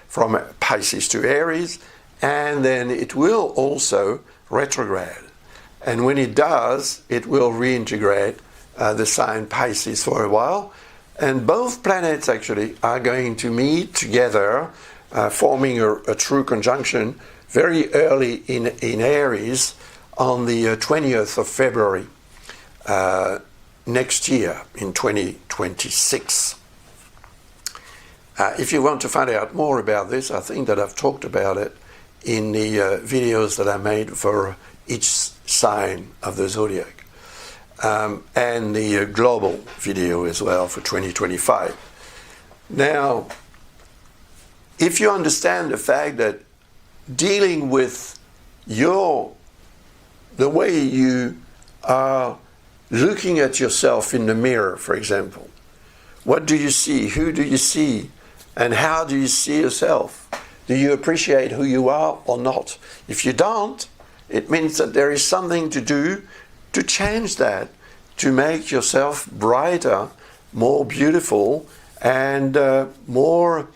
from Pisces to Aries, and then it will also retrograde. And when it does, it will reintegrate the sign Pisces for a while. And both planets actually are going to meet together, forming a true conjunction very early in Aries on the 20th of February next year in 2026. If you want to find out more about this, I think that I've talked about it in the videos that I made for each sign of the zodiac, and the global video as well for 2025. Now, if you understand the fact that dealing with the way you are looking at yourself in the mirror, for example, what do you see? Who do you see? And how do you see yourself? Do you appreciate who you are or not? If you don't, it means that there is something to do to change that, to make yourself brighter, more beautiful, and more,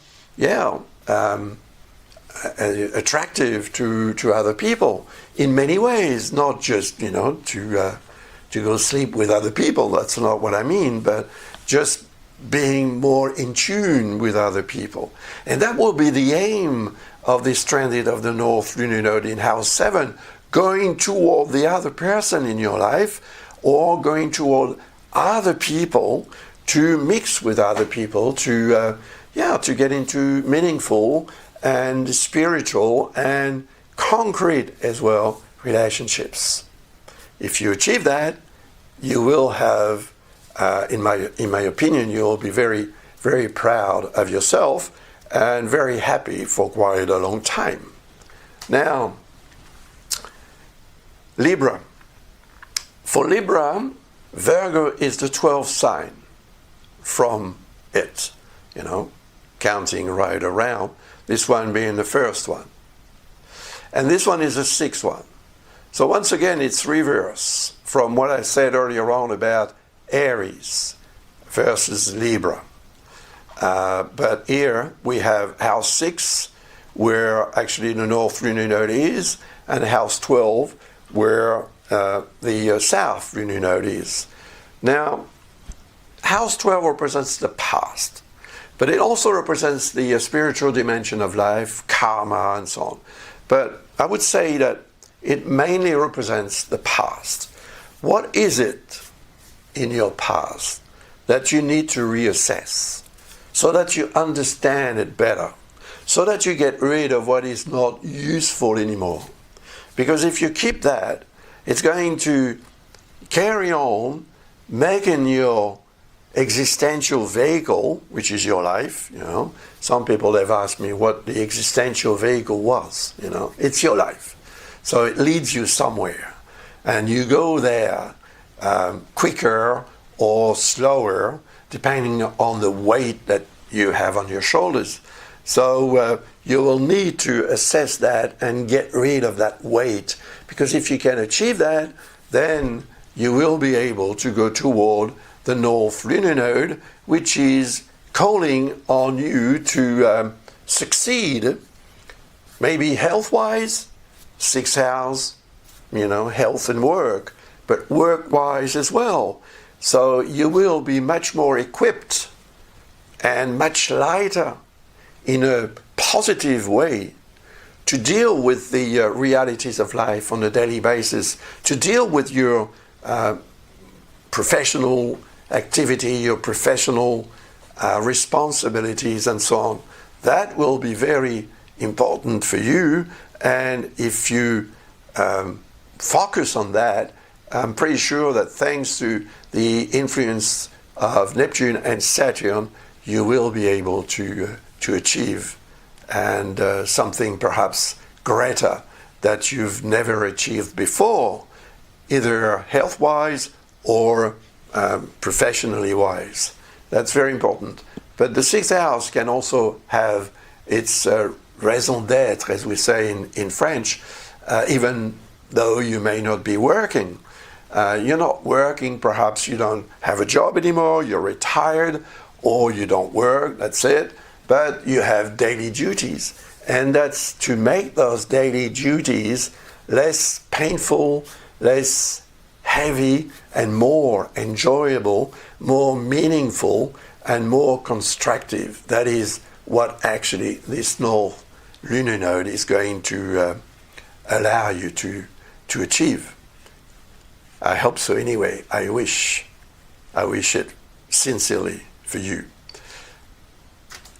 attractive to other people in many ways. Not just, to go sleep with other people. That's not what I mean, but just being more in tune with other people. And that will be the aim of this transit of the North Lunar Node in House 7, going toward the other person in your life, or going toward other people, to mix with other people, to get into meaningful and spiritual and concrete as well relationships. If you achieve that, you will have, in my opinion, you will be very, very proud of yourself and very happy for quite a long time. Now, Libra. For Libra, Virgo is the 12th sign from it, counting right around, this one being the first one. And this one is the 6th one. So once again, it's reverse from what I said earlier on about Aries. versus Libra. But here we have house 6, where actually the North Lunar Node is, and house 12, where the South Lunar Node is. Now, house 12 represents the past, but it also represents the spiritual dimension of life, karma, and so on. But I would say that it mainly represents the past. What is it in your past that you need to reassess so that you understand it better, so that you get rid of what is not useful anymore? Because if you keep that, it's going to carry on making your existential vehicle, which is your life, you know. Some people have asked me what the existential vehicle was, you know. It's your life. So it leads you somewhere. And you go there quicker or slower, depending on the weight that you have on your shoulders. So you will need to assess that and get rid of that weight, because if you can achieve that, then you will be able to go toward the North Lunar Node, which is calling on you to succeed, maybe health-wise, 6 hours, you know, health and work, but work-wise as well. So you will be much more equipped and much lighter in a positive way to deal with the realities of life on a daily basis, to deal with your professional activity, your professional responsibilities, and so on. That will be very important for you, and if you focus on that, I'm pretty sure that thanks to the influence of Neptune and Saturn, you will be able to achieve, and something perhaps greater that you've never achieved before, either health-wise or professionally wise. That's very important. But the 6th house can also have its raison d'être, as we say in French, even though you may not be working. You're not working, perhaps you don't have a job anymore, you're retired, or you don't work, that's it, but you have daily duties. And that's to make those daily duties less painful, less heavy, and more enjoyable, more meaningful, and more constructive. That is what actually this North Lunar Node is going to allow you to achieve. I hope so anyway. I wish it sincerely for you.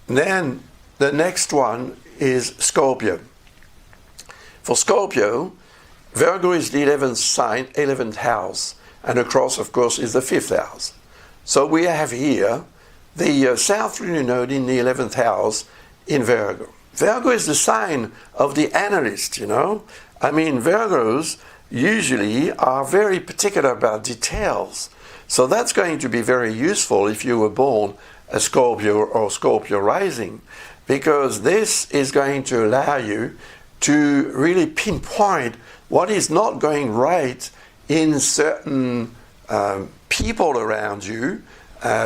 Then the next one is Scorpio. For Scorpio, Virgo is the 11th sign, 11th house, and the cross, of course, is the 5th house. So we have here the South Lunar Node in the 11th house in Virgo. Virgo is the sign of the analyst, you know. I mean, Virgos usually are very particular about details. So that's going to be very useful if you were born a Scorpio or Scorpio rising, because this is going to allow you to really pinpoint what is not going right in certain people around you,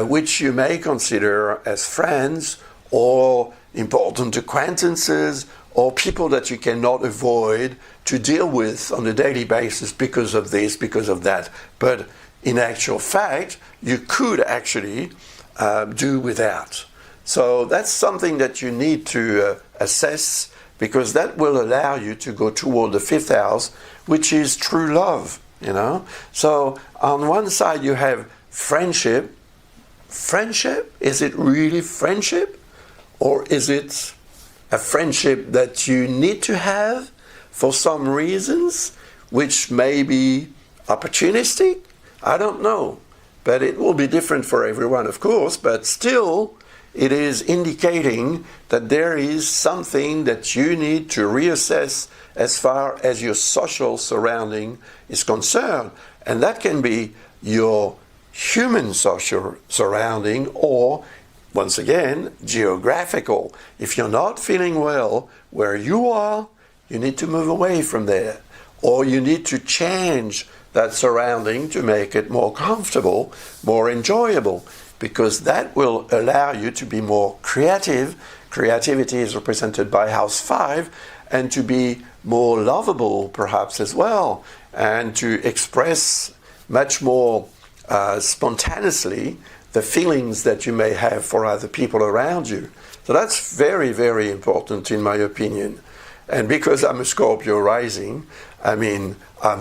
which you may consider as friends or important acquaintances or people that you cannot avoid to deal with on a daily basis because of this, because of that. But in actual fact, you could actually do without. So that's something that you need to assess, because that will allow you to go toward the 5th house, which is true love, you know. So on one side you have friendship. Friendship, is it really friendship? Or is it a friendship that you need to have for some reasons, which may be opportunistic? I don't know. But it will be different for everyone, of course, but still it is indicating that there is something that you need to reassess as far as your social surrounding is concerned. And that can be your human social surrounding, or, once again, geographical. If you're not feeling well where you are, you need to move away from there. Or you need to change that surrounding to make it more comfortable, more enjoyable. because that will allow you to be more creative. Creativity is represented by house 5, and to be more lovable perhaps as well, and to express much more spontaneously the feelings that you may have for other people around you. So that's very, very important in my opinion. And because I'm a Scorpio rising, I'm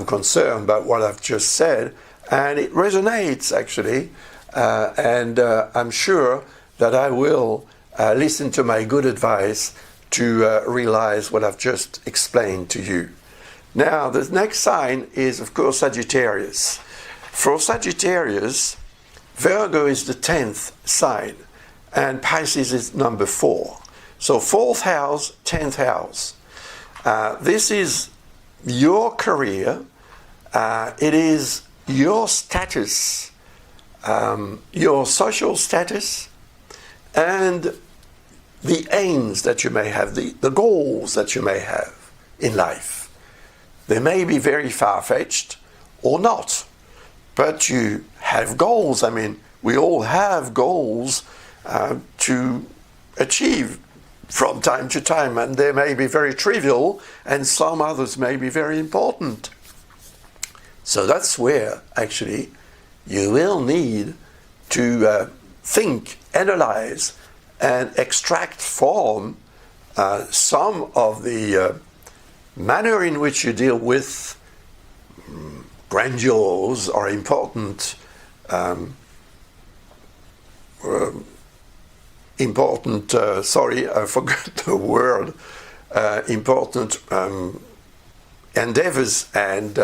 concerned about what I've just said, and it resonates actually, and I'm sure that I will listen to my good advice to realize what I've just explained to you. Now, the next sign is, of course, Sagittarius. For Sagittarius, Virgo is the 10th sign, and Pisces is number 4. So 4th house, 10th house. This is your career. It is your status, your social status, and the aims that you may have, the goals that you may have in life. They may be very far-fetched or not, but you have goals. We all have goals to achieve from time to time, and they may be very trivial, and some others may be very important. So that's where actually you will need to think, analyze, and extract from some of the manner in which you deal with grandiose or important I forgot the word, important endeavors and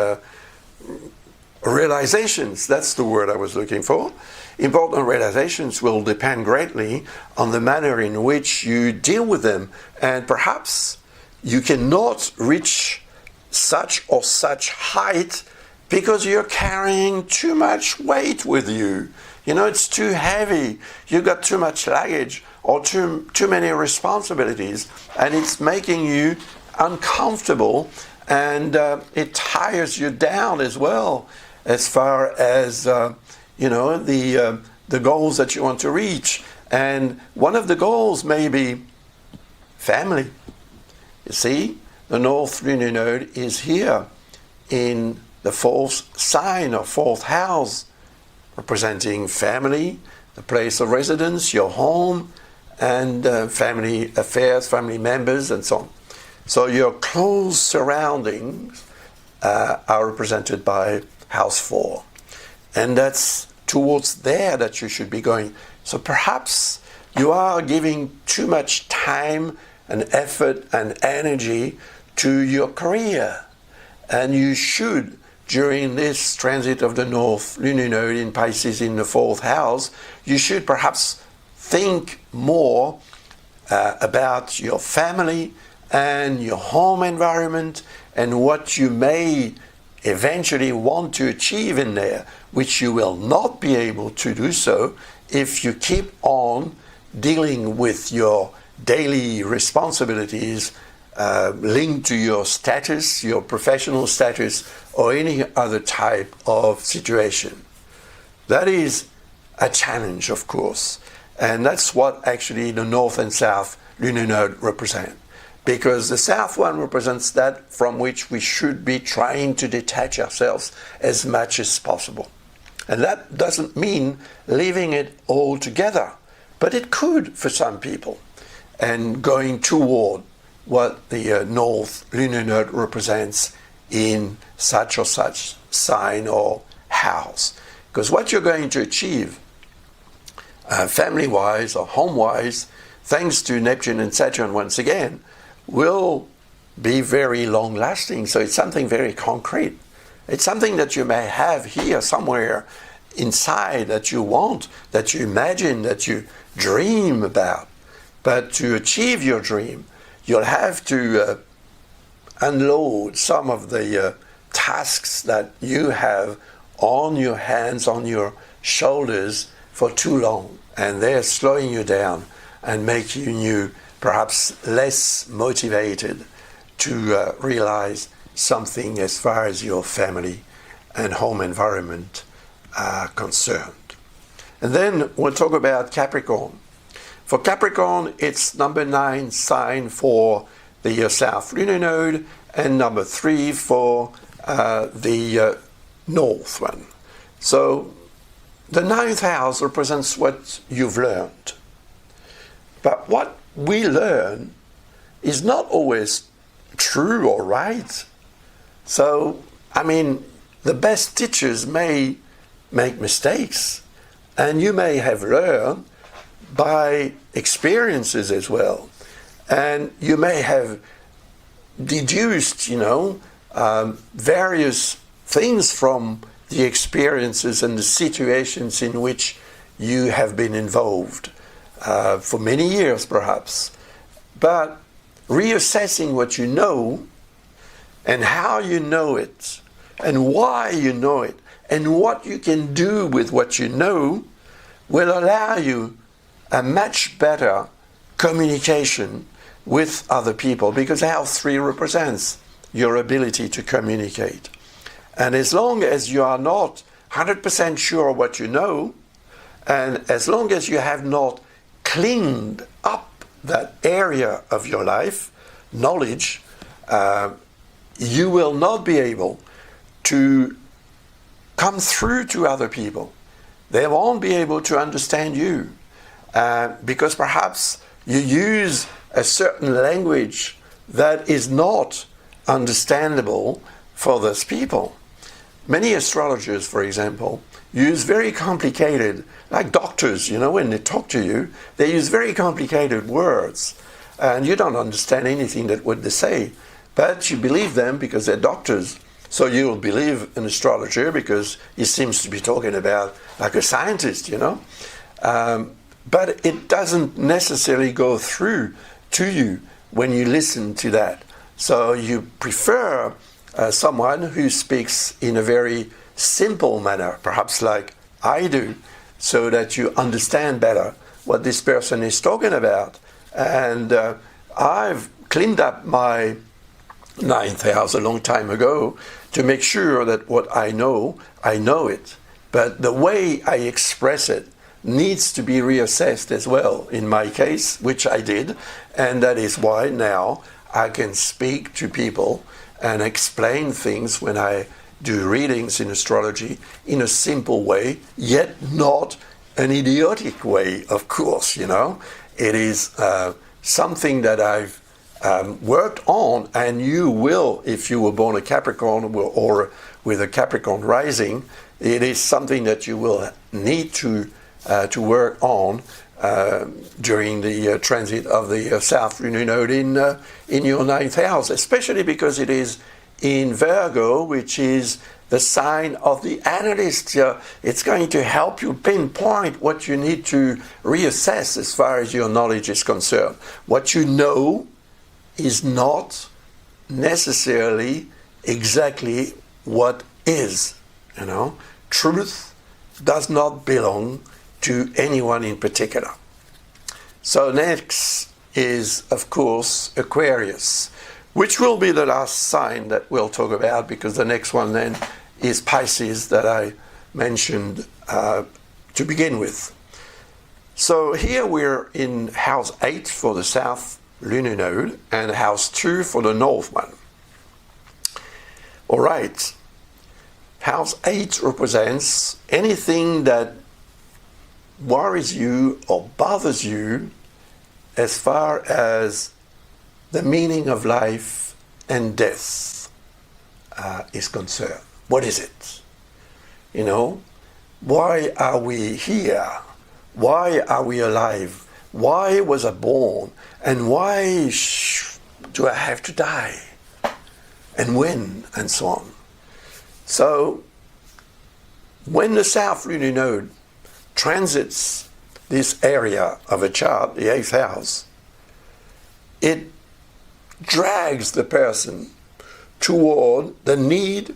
realizations. That's the word I was looking for. Important realizations will depend greatly on the manner in which you deal with them, and perhaps you cannot reach such or such height because you're carrying too much weight with you. It's too heavy. You got too much luggage or too many responsibilities, and it's making you uncomfortable, and it tires you down as well, as far as the goals that you want to reach. And one of the goals may be family. You see, the North Lunar Node is here in the 4th sign or 4th house, representing family, the place of residence, your home, and family affairs, family members, and so on. So your close surroundings are represented by house 4. And that's towards there that you should be going. So perhaps you are giving too much time and effort and energy to your career. And you should, during this transit of the North Lunar Node in Pisces in the 4th house, you should perhaps think more about your family and your home environment and what you may eventually want to achieve in there, which you will not be able to do so if you keep on dealing with your daily responsibilities linked to your status, your professional status, or any other type of situation. That is a challenge, of course, and that's what actually the North and South Lunar Node represent. Because the South one represents that from which we should be trying to detach ourselves as much as possible. And that doesn't mean leaving it all together, but it could for some people, and going toward what the North Lunar Node represents in such or such sign or house. Because what you're going to achieve, family-wise or home-wise, thanks to Neptune and Saturn once again, will be very long-lasting. So it's something very concrete. It's something that you may have here somewhere inside that you want, that you imagine, that you dream about. But to achieve your dream, you'll have to unload some of the tasks that you have on your hands, on your shoulders for too long. And they're slowing you down and making you perhaps less motivated to realize something as far as your family and home environment are concerned. And then we'll talk about Capricorn. For Capricorn, it's number 9 sign for the South Lunar Node, and number 3 for the North one. So the 9th house represents what you've learned. But what we learn is not always true or right. So, I mean, the best teachers may make mistakes, and you may have learned by experiences as well. And you may have deduced, various things from the experiences and the situations in which you have been involved for many years perhaps. But reassessing what you know and how you know it and why you know it and what you can do with what you know will allow you a much better communication with other people, because house 3 represents your ability to communicate. And as long as you are not 100% sure what you know, and as long as you have not cleaned up that area of your life, knowledge, you will not be able to come through to other people. They won't be able to understand you because perhaps you use a certain language that is not understandable for those people. Many astrologers, for example, use very complicated, like doctors, when they talk to you, they use very complicated words, and you don't understand anything that what they say, but you believe them because they're doctors. So you'll believe an astrologer because he seems to be talking about like a scientist, but it doesn't necessarily go through to you when you listen to that. So you prefer someone who speaks in a very simple manner, perhaps like I do, so that you understand better what this person is talking about. And I've cleaned up my 9th house a long time ago to make sure that what I know it. But the way I express it needs to be reassessed as well in my case, which I did, and that is why now I can speak to people and explain things when I do readings in astrology in a simple way, yet not an idiotic way, of course, It is something that I've worked on, and you will, if you were born a Capricorn or with a Capricorn rising, it is something that you will need to work on during the transit of the South Lunar Node in your 9th house, especially because it is in Virgo, which is the sign of the analyst. It's going to help you pinpoint what you need to reassess as far as your knowledge is concerned. What you know is not necessarily exactly what is. Truth does not belong to anyone in particular. So next is, of course, Aquarius, which will be the last sign that we'll talk about, because the next one then is Pisces that I mentioned to begin with. So here we're in house 8 for the South Lunar Node and house 2 for the North one. All right. House 8 represents anything that worries you or bothers you as far as the meaning of life and death is concerned. What is it? Why are we here? Why are we alive? Why was I born? And why do I have to die? And when? And so on. So, when the South Lunar Node transits this area of a chart, the 8th house, it drags the person toward the need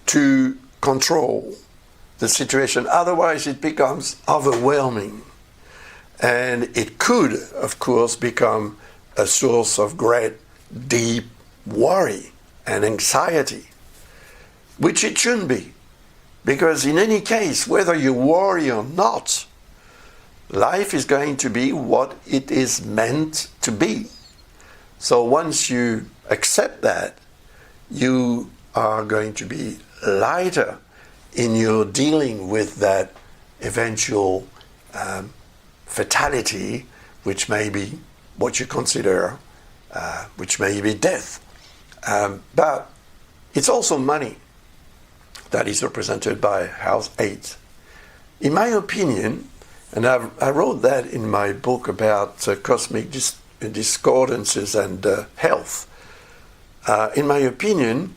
to control the situation. Otherwise, it becomes overwhelming. And it could, of course, become a source of great, deep worry and anxiety, which it shouldn't be. Because in any case, whether you worry or not, life is going to be what it is meant to be. So once you accept that, you are going to be lighter in your dealing with that eventual fatality, which may be what you consider, which may be death. But it's also money that is represented by House 8. In my opinion, and I wrote that in my book about cosmic discordances and health, in my opinion,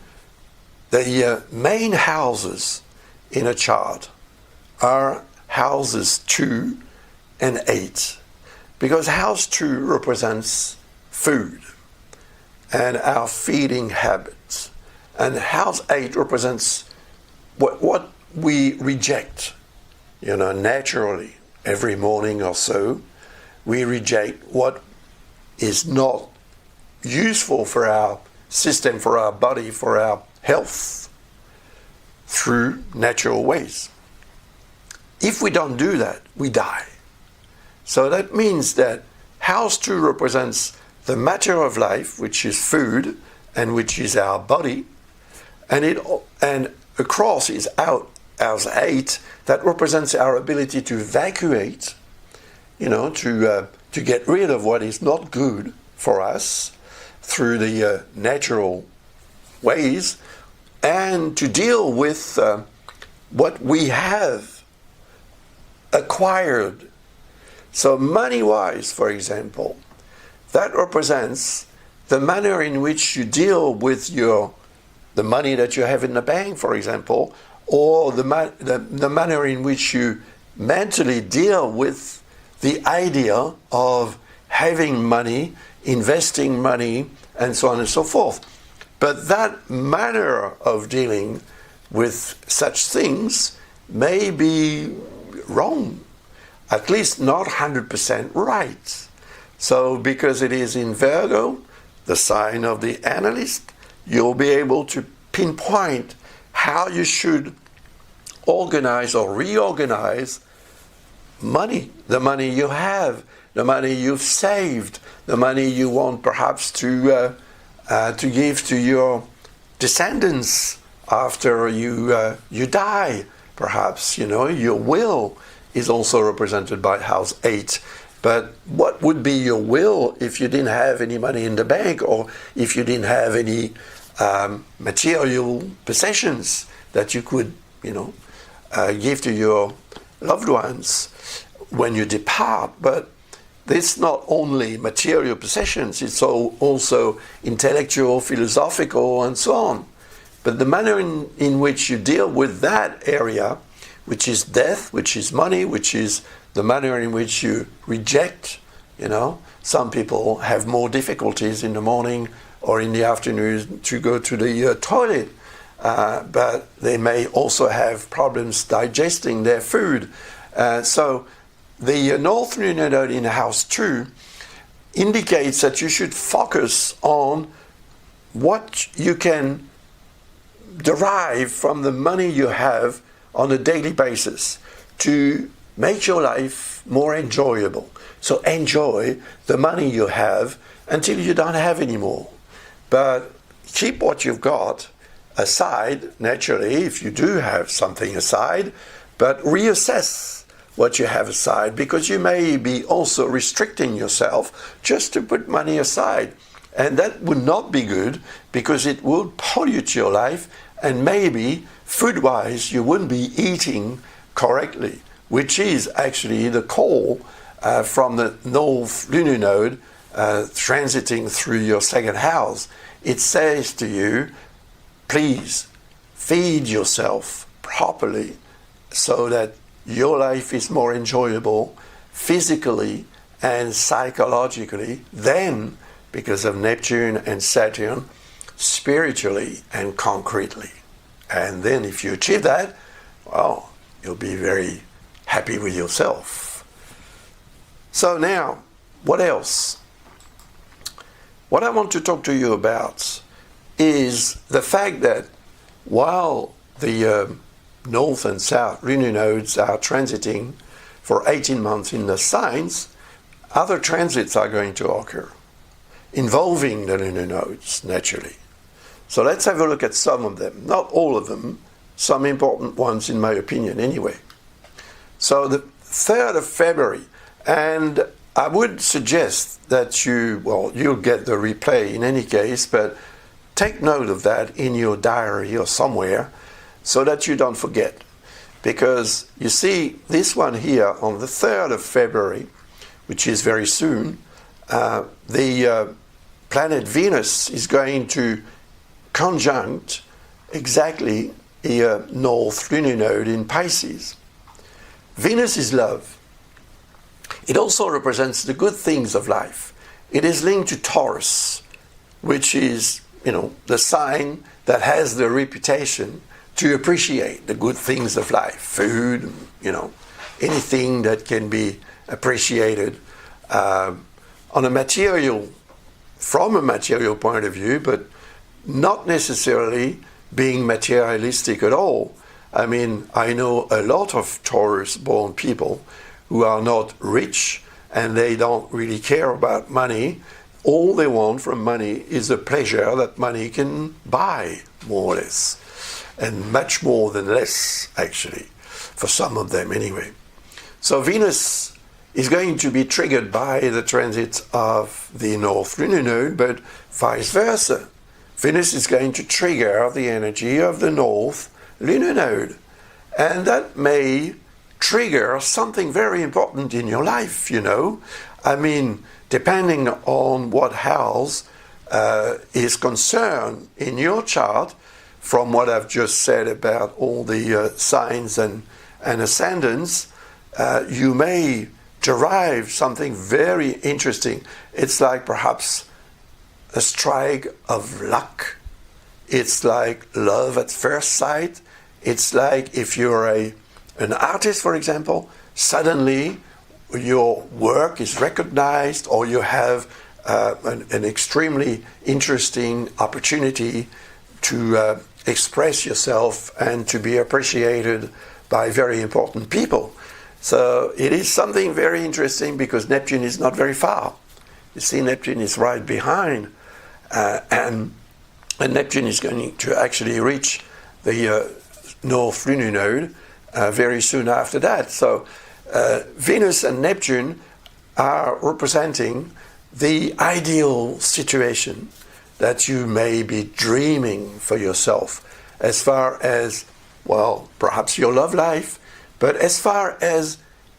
the main houses in a chart are houses 2 and 8, because house 2 represents food and our feeding habits, and house 8 represents what we reject, naturally. Every morning or so, we reject what is not useful for our system, for our body, for our health, through natural ways. If we don't do that, we die. So that means that house 2 represents the matter of life, which is food and which is our body, and across is out house 8 that represents our ability to evacuate, to get rid of what is not good for us through the natural ways, and to deal with what we have acquired. So money-wise, for example, that represents the manner in which you deal with the money that you have in the bank, for example, or the manner in which you mentally deal with the idea of having money, investing money, and so on and so forth. But that manner of dealing with such things may be wrong, at least not 100% right. So because it is in Virgo, the sign of the analyst, you'll be able to pinpoint how you should organize or reorganize money, the money you have, the money you've saved, the money you want perhaps to give to your descendants after you die. Perhaps, your will is also represented by House 8. But what would be your will if you didn't have any money in the bank, or if you didn't have any material possessions that you could, give to your loved ones when you depart? But it's not only material possessions, it's also intellectual, philosophical, and so on. But the manner in which you deal with that area, which is death, which is money, which is the manner in which you reject, some people have more difficulties in the morning or in the afternoon to go to the toilet, but they may also have problems digesting their food. So the North Lunar Node in House 2 indicates that you should focus on what you can derive from the money you have on a daily basis to make your life more enjoyable. So enjoy the money you have until you don't have any more. But keep what you've got aside, naturally, if you do have something aside, but reassess what you have aside, because you may be also restricting yourself just to put money aside. And that would not be good, because it would pollute your life, and maybe food-wise you wouldn't be eating correctly, which is actually the call from the North Lunar Node transiting through your second house. It says to you, please feed yourself properly so that your life is more enjoyable physically and psychologically, then, because of Neptune and Saturn, spiritually and concretely. And then if you achieve that, well, you'll be very happy with yourself. So now, what else? What I want to talk to you about is the fact that while the North and South Lunar Nodes are transiting for 18 months in the signs, other transits are going to occur, involving the Lunar Nodes, naturally. So let's have a look at some of them. Not all of them, some important ones in my opinion anyway. So the 3rd of February, and I would suggest that you'll get the replay in any case, but take note of that in your diary or somewhere so that you don't forget. Because you see this one here on the 3rd of February, which is very soon, the planet Venus is going to conjunct exactly the North Lunar Node in Pisces. Venus is love. It also represents the good things of life. It is linked to Taurus, which is, the sign that has the reputation to appreciate the good things of life. Food, anything that can be appreciated from a material point of view, but not necessarily being materialistic at all. I mean, I know a lot of Taurus-born people who are not rich and they don't really care about money. All they want from money is the pleasure that money can buy, more or less. And much more than less, actually, for some of them anyway. So Venus is going to be triggered by the transit of the North Lunar Node, but vice versa. Venus is going to trigger the energy of the North Lunar Node. And that may trigger something very important in your life, I mean, depending on what house is concerned in your chart, from what I've just said about all the signs and ascendants, you may derive something very interesting. It's like perhaps a strike of luck. It's like love at first sight. It's like if you're an artist, for example, suddenly your work is recognized, or you have an extremely interesting opportunity to express yourself and to be appreciated by very important people. So it is something very interesting because Neptune is not very far. You see, Neptune is right behind, and Neptune is going to actually reach the North Lunar Node very soon after that. So Venus and Neptune are representing the ideal situation that you may be dreaming for yourself as far as, perhaps your love life, but as far as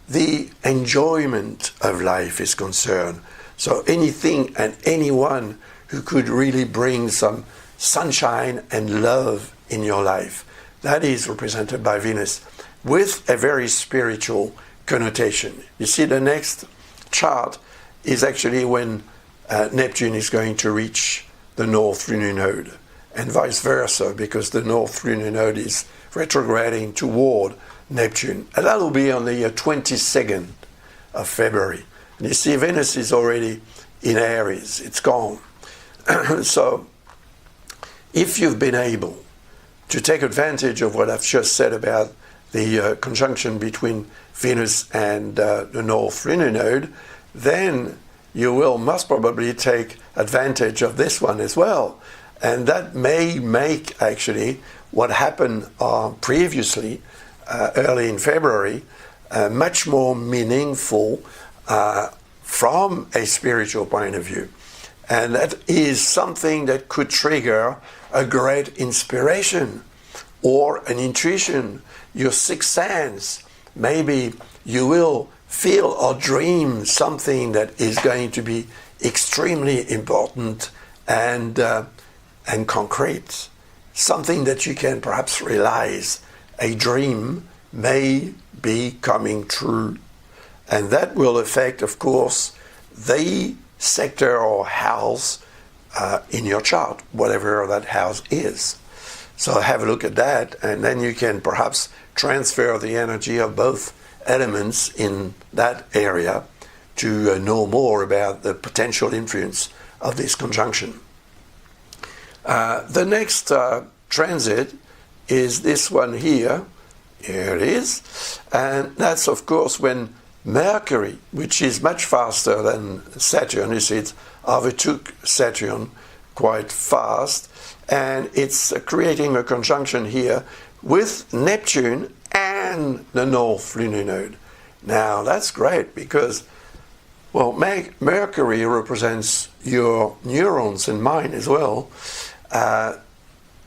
the enjoyment of life is concerned. So anything and anyone who could really bring some sunshine and love in your life, that is represented by Venus with a very spiritual connotation. You see, the next chart is actually when Neptune is going to reach the North Lunar Node, and vice versa, because the North Lunar Node is retrograding toward Neptune. And that will be on the 22nd of February. And you see, Venus is already in Aries. It's gone. So if you've been able to take advantage of what I've just said about the conjunction between Venus and the North Lunar Node, then you will most probably take advantage of this one as well. And that may make actually what happened previously, early in February, much more meaningful from a spiritual point of view. And that is something that could trigger a great inspiration or an intuition, your sixth sense. Maybe you will feel or dream something that is going to be extremely important and concrete, something that you can perhaps realize. A dream may be coming true, and that will affect, of course, the sector or house in your chart, whatever that house is. So have a look at that, and then you can perhaps transfer the energy of both elements in that area to know more about the potential influence of this conjunction. The next transit is this one here, Here it is. And that's, of course, when Mercury, which is much faster than Saturn, you see it overtook Saturn quite fast, and it's creating a conjunction here with Neptune and the North Lunar Node. Now, that's great because, well, Mercury represents your neurons and mine as well.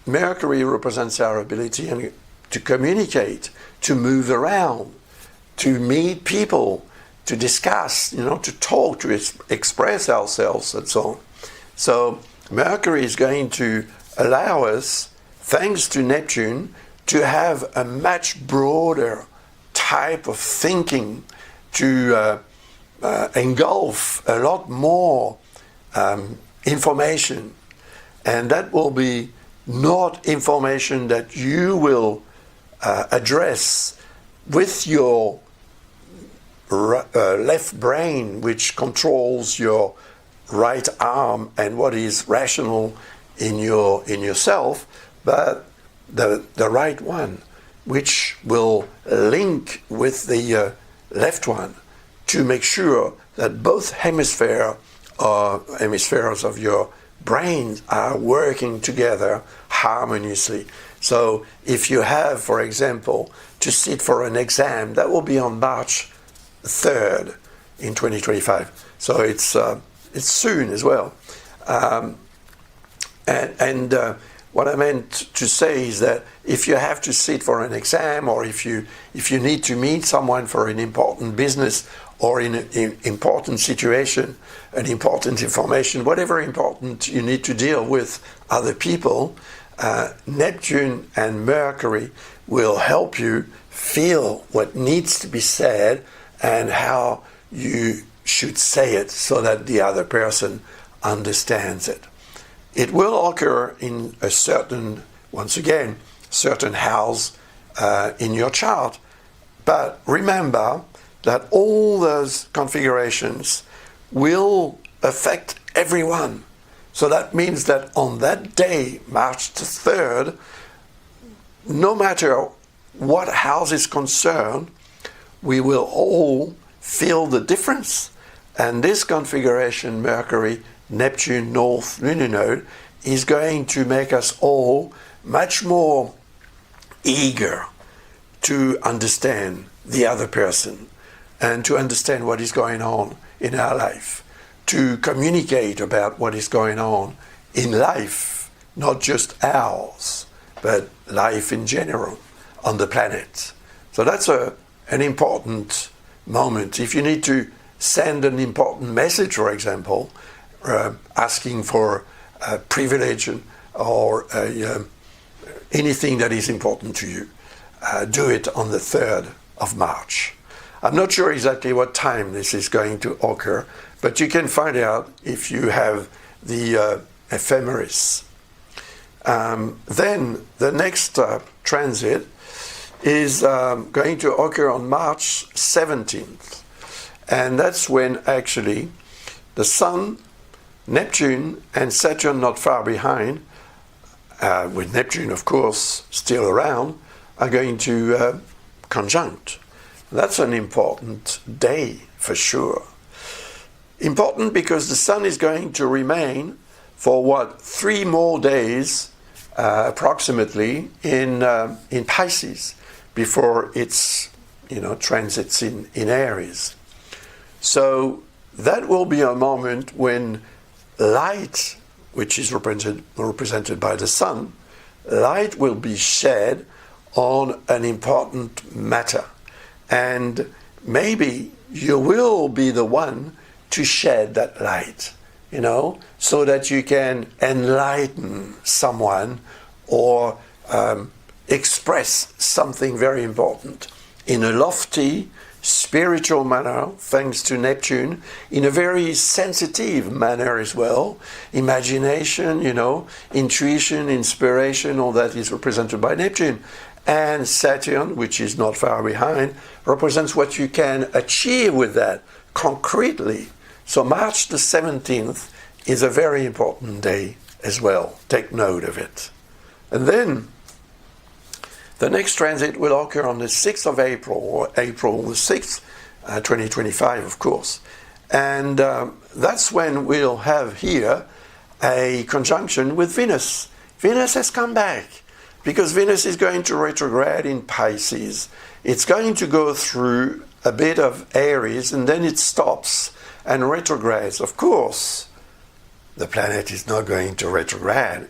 Mercury represents our ability to communicate, to move around, to meet people, to discuss, to talk, to express ourselves and so on. So Mercury is going to allow us, thanks to Neptune, to have a much broader type of thinking, to engulf a lot more information. And that will be not information that you will address with your left brain, which controls your right arm and what is rational in yourself, but the right one, which will link with the left one to make sure that both hemispheres of your brain are working together harmoniously. So if you have, for example, to sit for an exam, that will be on March 3rd in 2025. So it's soon as well. What I meant to say is that if you have to sit for an exam, or if you need to meet someone for an important business or in an important situation, an important information, whatever important you need to deal with other people, Neptune and Mercury will help you feel what needs to be said and how you should say it so that the other person understands it. It will occur in a certain house in your chart. But remember that all those configurations will affect everyone. So that means that on that day, March the 3rd, no matter what house is concerned, we will all feel the difference. And this configuration, Mercury, Neptune, North Lunar Node, is going to make us all much more eager to understand the other person and to understand what is going on in our life, to communicate about what is going on in life, not just ours, but life in general on the planet. So that's an important moment. If you need to send an important message, for example, asking for a privilege or anything that is important to you, do it on the 3rd of March. I'm not sure exactly what time this is going to occur, but you can find out if you have the ephemeris. Then the next transit is going to occur on March 17th. And that's when actually the Sun, Neptune, and Saturn not far behind, with Neptune, of course, still around, are going to conjunct. That's an important day for sure. Important because the Sun is going to remain for 3 more days approximately in Pisces before it's transits in Aries. So that will be a moment when light, which is represented by the Sun, light will be shed on an important matter. And maybe you will be the one to shed that light, so that you can enlighten someone or express something very important in a lofty, spiritual manner, thanks to Neptune, in a very sensitive manner as well. Imagination, intuition, inspiration, all that is represented by Neptune. And Saturn, which is not far behind, represents what you can achieve with that concretely. So March the 17th is a very important day as well. Take note of it. And then The next transit will occur on the 6th of April, or April the 6th, 2025, of course. And that's when we'll have here a conjunction with Venus. Venus has come back because Venus is going to retrograde in Pisces. It's going to go through a bit of Aries and then it stops and retrogrades. Of course, the planet is not going to retrograde.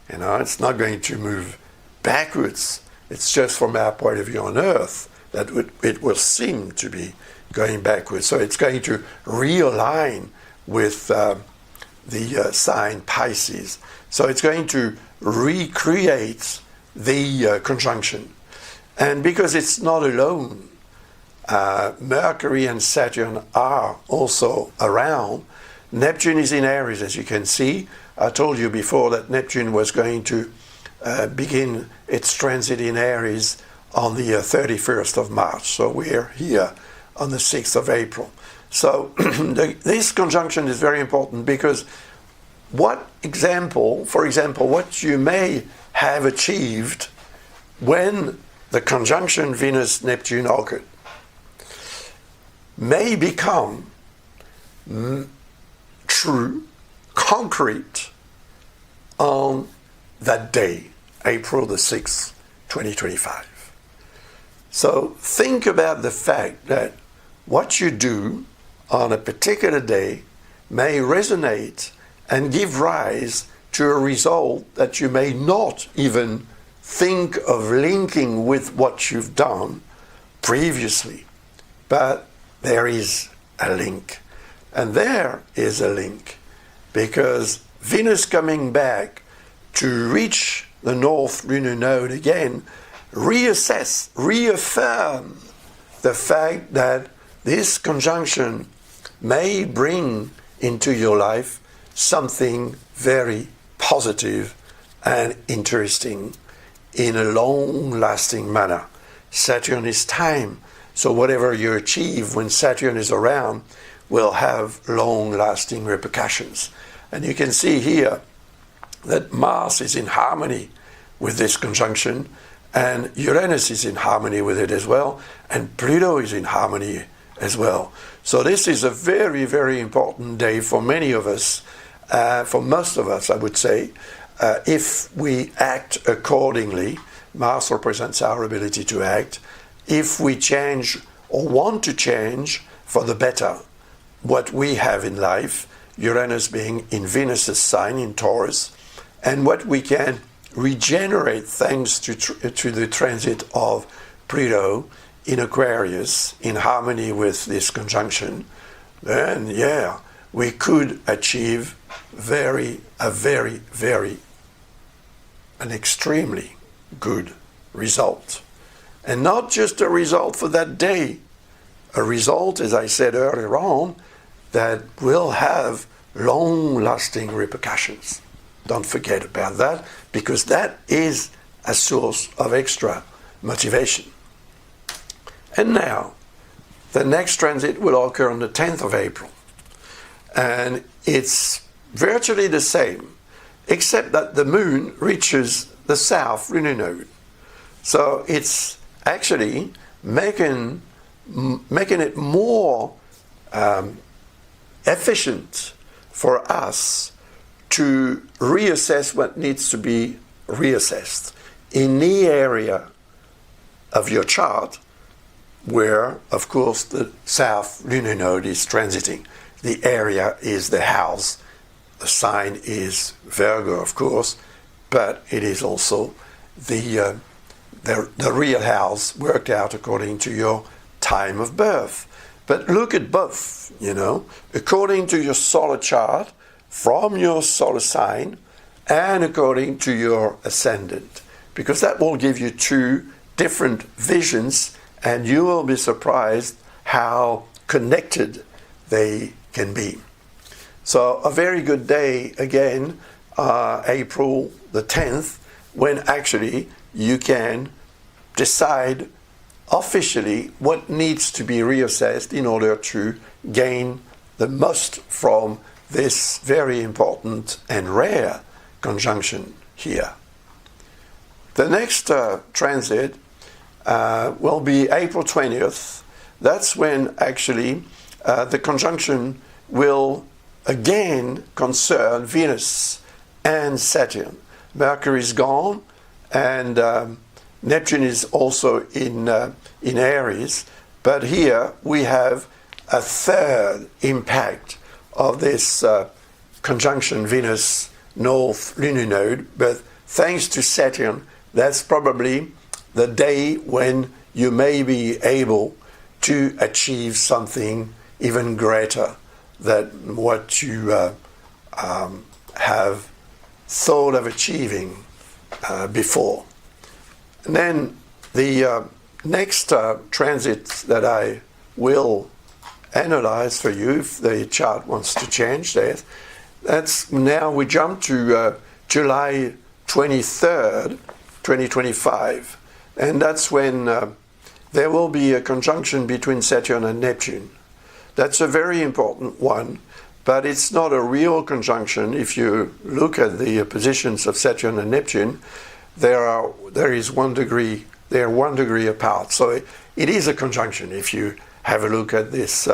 It's not going to move backwards. It's just from our point of view on Earth that it will seem to be going backwards. So it's going to realign with the sign Pisces. So it's going to recreate the conjunction. And because it's not alone, Mercury and Saturn are also around. Neptune is in Aries, as you can see. I told you before that Neptune was going to begin its transit in Aries on the 31st of March. So we're here on the 6th of April. So this conjunction is very important because for example, what you may have achieved when the conjunction Venus-Neptune occurred may become true, concrete on that day, April the 6th, 2025. So think about the fact that what you do on a particular day may resonate and give rise to a result that you may not even think of linking with what you've done previously. But there is a link. And there is a link because Venus coming back to reach the North Lunar Node again, reaffirm the fact that this conjunction may bring into your life something very positive and interesting in a long-lasting manner. Saturn is time, so whatever you achieve when Saturn is around will have long-lasting repercussions. And you can see here that Mars is in harmony with this conjunction, and Uranus is in harmony with it as well, and Pluto is in harmony as well. So this is a very, very important day for many of us, for most of us, I would say, if we act accordingly. Mars represents our ability to act. If we change or want to change for the better what we have in life, Uranus being in Venus's sign in Taurus, and what we can regenerate thanks to the transit of Pluto in Aquarius in harmony with this conjunction, then we could achieve an extremely good result. And not just a result for that day, a result, as I said earlier on, that will have long-lasting repercussions. Don't forget about that, because that is a source of extra motivation. And now, the next transit will occur on the 10th of April. And it's virtually the same, except that the moon reaches the South Lunar Node. So it's actually making it more efficient for us to reassess what needs to be reassessed in the area of your chart where, of course, the South Lunar Node is transiting. The area is the house. The sign is Virgo, of course, but it is also the real house worked out according to your time of birth. But look at both, according to your solar chart, from your solar sign, and according to your ascendant, because that will give you two different visions, and you will be surprised how connected they can be. So a very good day again, April the 10th, when actually you can decide officially what needs to be reassessed in order to gain the most from this very important and rare conjunction here. The next transit will be April 20th. That's when actually the conjunction will again concern Venus and Saturn. Mercury is gone, and Neptune is also in Aries. But here we have a third impact of this conjunction Venus North Lunar Node. But thanks to Saturn, that's probably the day when you may be able to achieve something even greater than what you have thought of achieving before. And then the next transit that I will analyze for you, if the chart wants to change that, that's now we jump to July 23rd, 2025. And that's when there will be a conjunction between Saturn and Neptune. That's a very important one, but it's not a real conjunction. If you look at the positions of Saturn and Neptune, they're 1 degree apart. So it is a conjunction. If you have a look at this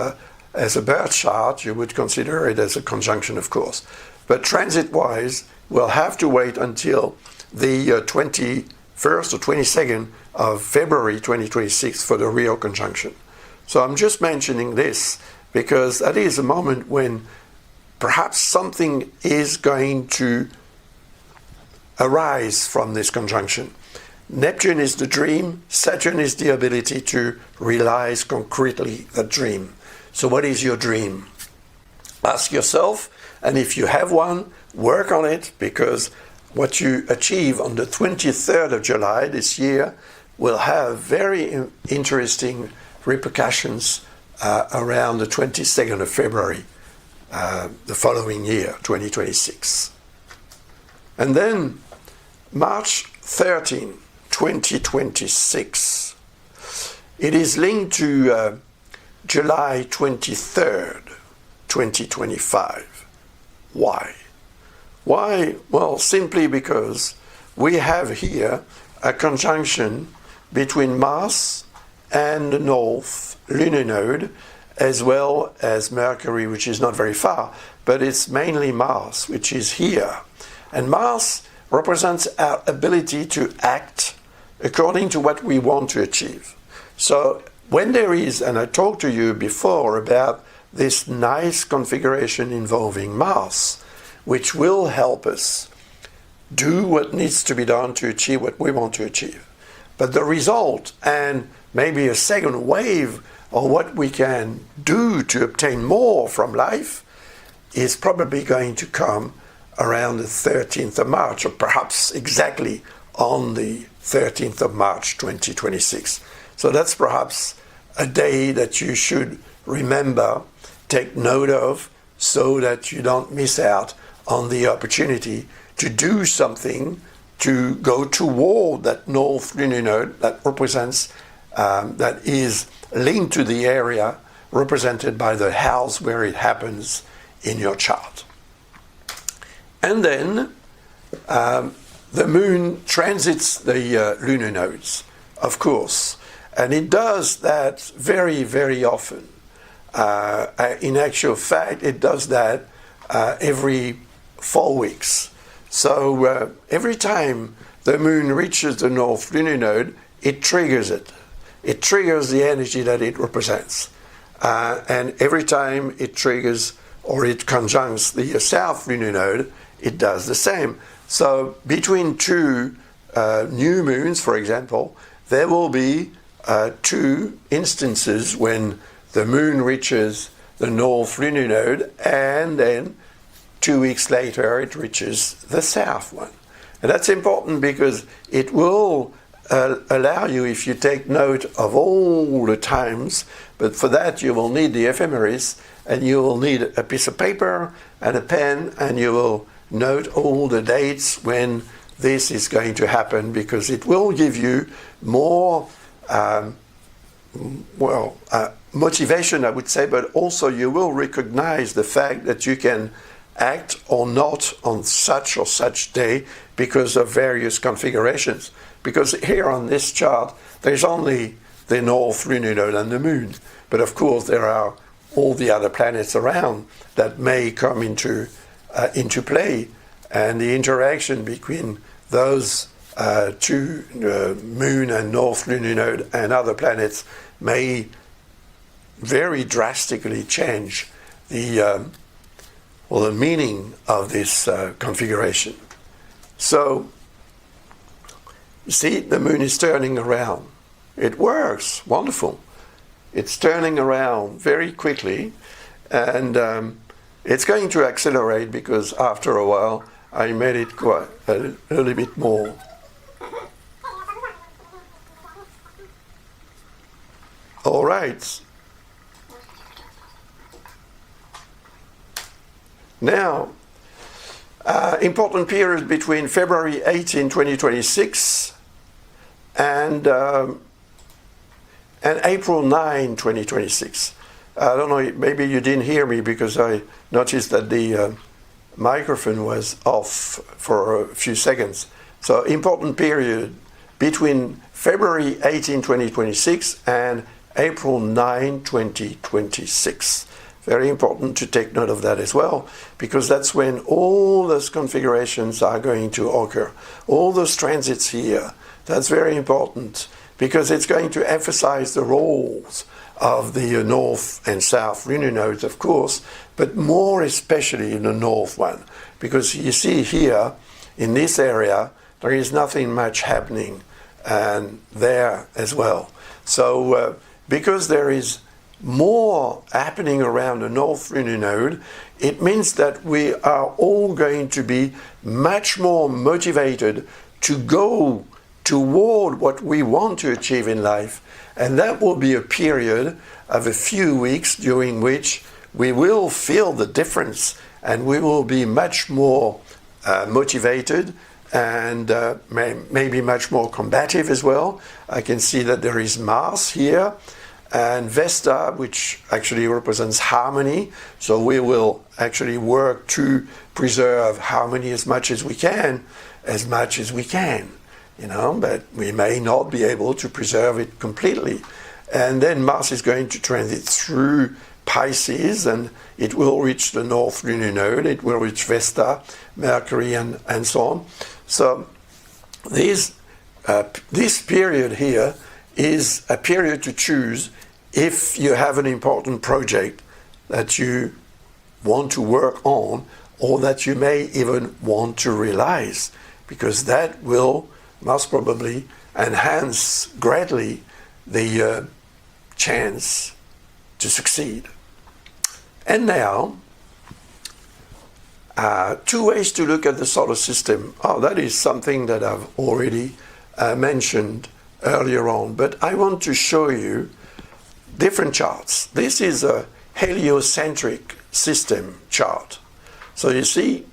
as a birth chart, you would consider it as a conjunction, of course. But transit-wise, we'll have to wait until the 21st or 22nd of February 2026 for the real conjunction. So I'm just mentioning this because that is a moment when perhaps something is going to arise from this conjunction. Neptune is the dream, Saturn is the ability to realize concretely the dream. So what is your dream? Ask yourself, and if you have one, work on it, because what you achieve on the 23rd of July this year will have very interesting repercussions around the 22nd of February the following year, 2026. And then March 13, 2026, it is linked to July 23rd, 2025. Why? Why? Well, simply because we have here a conjunction between Mars and the North Lunar Node, as well as Mercury, which is not very far, but it's mainly Mars, which is here. And Mars represents our ability to act according to what we want to achieve. So when there is, and I talked to you before about this nice configuration involving Mars, which will help us do what needs to be done to achieve what we want to achieve. But the result, and maybe a second wave of what we can do to obtain more from life, is probably going to come around the 13th of March, or perhaps exactly on the 13th of March 2026. So that's perhaps a day that you should remember, take note of, so that you don't miss out on the opportunity to do something to go toward that North Lunar Node that represents, that is linked to the area represented by the house where it happens in your chart. And then the moon transits the lunar nodes, of course, and it does that very, very often. In actual fact, it does that every 4 weeks. So every time the moon reaches the North Lunar Node, it triggers it. It triggers the energy that it represents. And every time it triggers or it conjuncts the South Lunar Node, it does the same. So between two new moons, for example, there will be 2 instances when the moon reaches the North Lunar Node, and then 2 weeks later it reaches the south one. And that's important because it will allow you, if you take note of all the times, but for that you will need the ephemeris, and you will need a piece of paper and a pen, and you will note all the dates when this is going to happen, because it will give you more motivation, I would say, but also you will recognize the fact that you can act or not on such or such day because of various configurations. Because here on this chart, there's only the North Lunar Node and the Moon. But of course, there are all the other planets around that may come into play. And the interaction between those two, Moon and North Lunar Node and other planets, may very drastically change the meaning of this configuration. So, you see, the Moon is turning around. It works, wonderful. It's turning around very quickly, and it's going to accelerate because after a while I made it quite a little bit more. All right. Now, important period between February 18, 2026 and April 9, 2026. I don't know, maybe you didn't hear me because I noticed that the microphone was off for a few seconds. So important period between February 18, 2026 and April 9, 2026. Very important to take note of that as well, because that's when all those configurations are going to occur. All those transits here, that's very important, because it's going to emphasize the roles of the North and South Lunar Nodes, of course, but more especially in the North one, because you see here, in this area, there is nothing much happening, and there as well. So, because there is more happening around the North Lunar Node, it means that we are all going to be much more motivated to go toward what we want to achieve in life. And that will be a period of a few weeks during which we will feel the difference and we will be much more motivated and maybe much more combative as well. I can see that there is Mars here and Vesta, which actually represents harmony. So we will actually work to preserve harmony as much as we can, but we may not be able to preserve it completely. And then Mars is going to transit through Pisces, and it will reach the North Lunar Node, it will reach Vesta, Mercury, and so on. So this period here is a period to choose if you have an important project that you want to work on, or that you may even want to realize, because that will most probably enhance greatly the chance to succeed. And now, two ways to look at the solar system. Oh, that is something that I've already mentioned earlier on, but I want to show you different charts. This is a heliocentric system chart. So you see,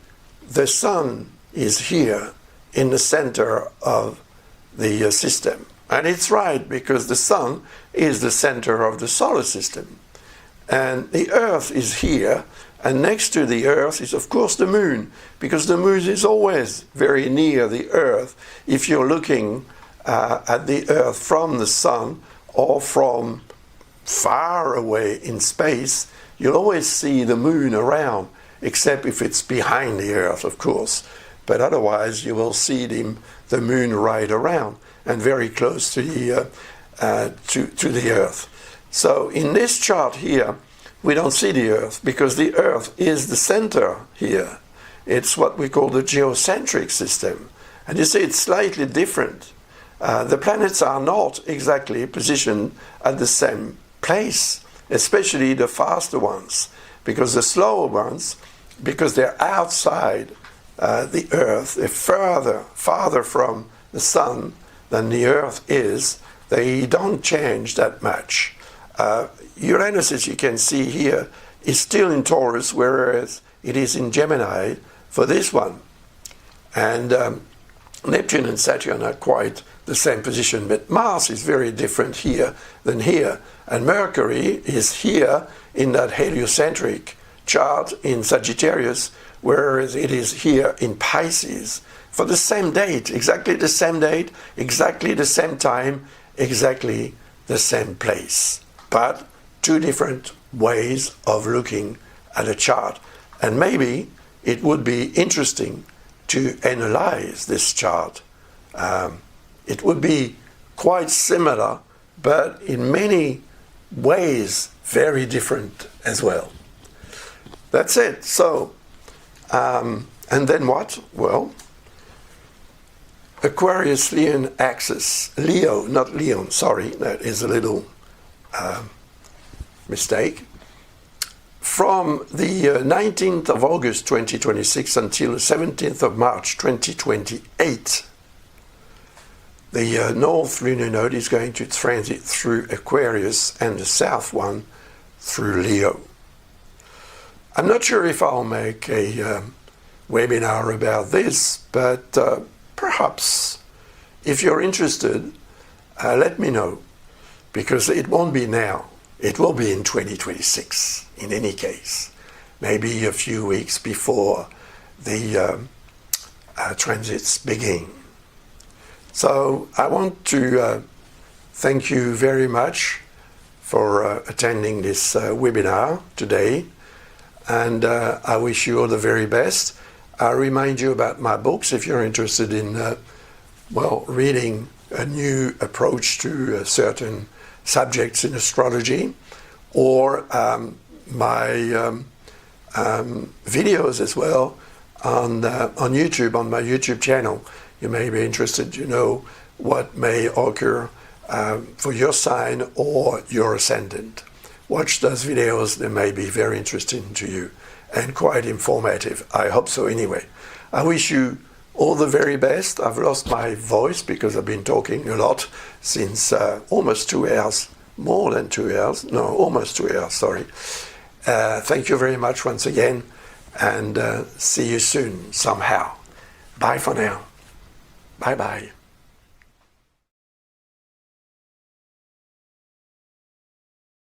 the sun is here in the center of the system. And it's right, because the sun is the center of the solar system. And the Earth is here, and next to the Earth is, of course, the Moon, because the Moon is always very near the Earth. If you're looking at the Earth from the sun or from far away in space, you'll always see the Moon around, except if it's behind the Earth, of course. But otherwise, you will see the Moon right around and very close to the Earth. So in this chart here, we don't see the Earth because the Earth is the center here. It's what we call the geocentric system. And you see, it's slightly different. The planets are not exactly positioned at the same place, especially the faster ones, because the slower ones, because they're outside the Earth, they're farther from the sun than the Earth is, they don't change that much. Uranus, as you can see here, is still in Taurus, whereas it is in Gemini for this one. And Neptune and Saturn are quite the same position, but Mars is very different here than here. And Mercury is here in that heliocentric chart in Sagittarius, whereas it is here in Pisces for the same date, exactly the same date, exactly the same time, exactly the same place, but two different ways of looking at a chart. And maybe it would be interesting to analyze this chart. It would be quite similar, but in many ways very different as well. That's it. So, and then what? Well, Aquarius-Leon axis. Leo, not Leon, sorry, that is a little mistake. From the 19th of August 2026 until the 17th of March 2028, the North Lunar Node is going to transit through Aquarius and the south one through Leo. I'm not sure if I'll make a webinar about this, but perhaps if you're interested, let me know, because it won't be now. It will be in 2026 in any case, maybe a few weeks before the transits begin. So I want to thank you very much for attending this webinar today, and I wish you all the very best. I remind you about my books if you're interested in reading a new approach to certain subjects in astrology, or my videos as well on YouTube, on my YouTube channel. You may be interested to know what may occur for your sign or your ascendant. Watch those videos, they may be very interesting to you and quite informative. I hope so anyway. I wish you all the very best. I've lost my voice because I've been talking a lot since almost 2 hours, more than 2 hours, no, almost 2 hours, sorry. Thank you very much once again, and see you soon somehow. Bye for now. Bye-bye.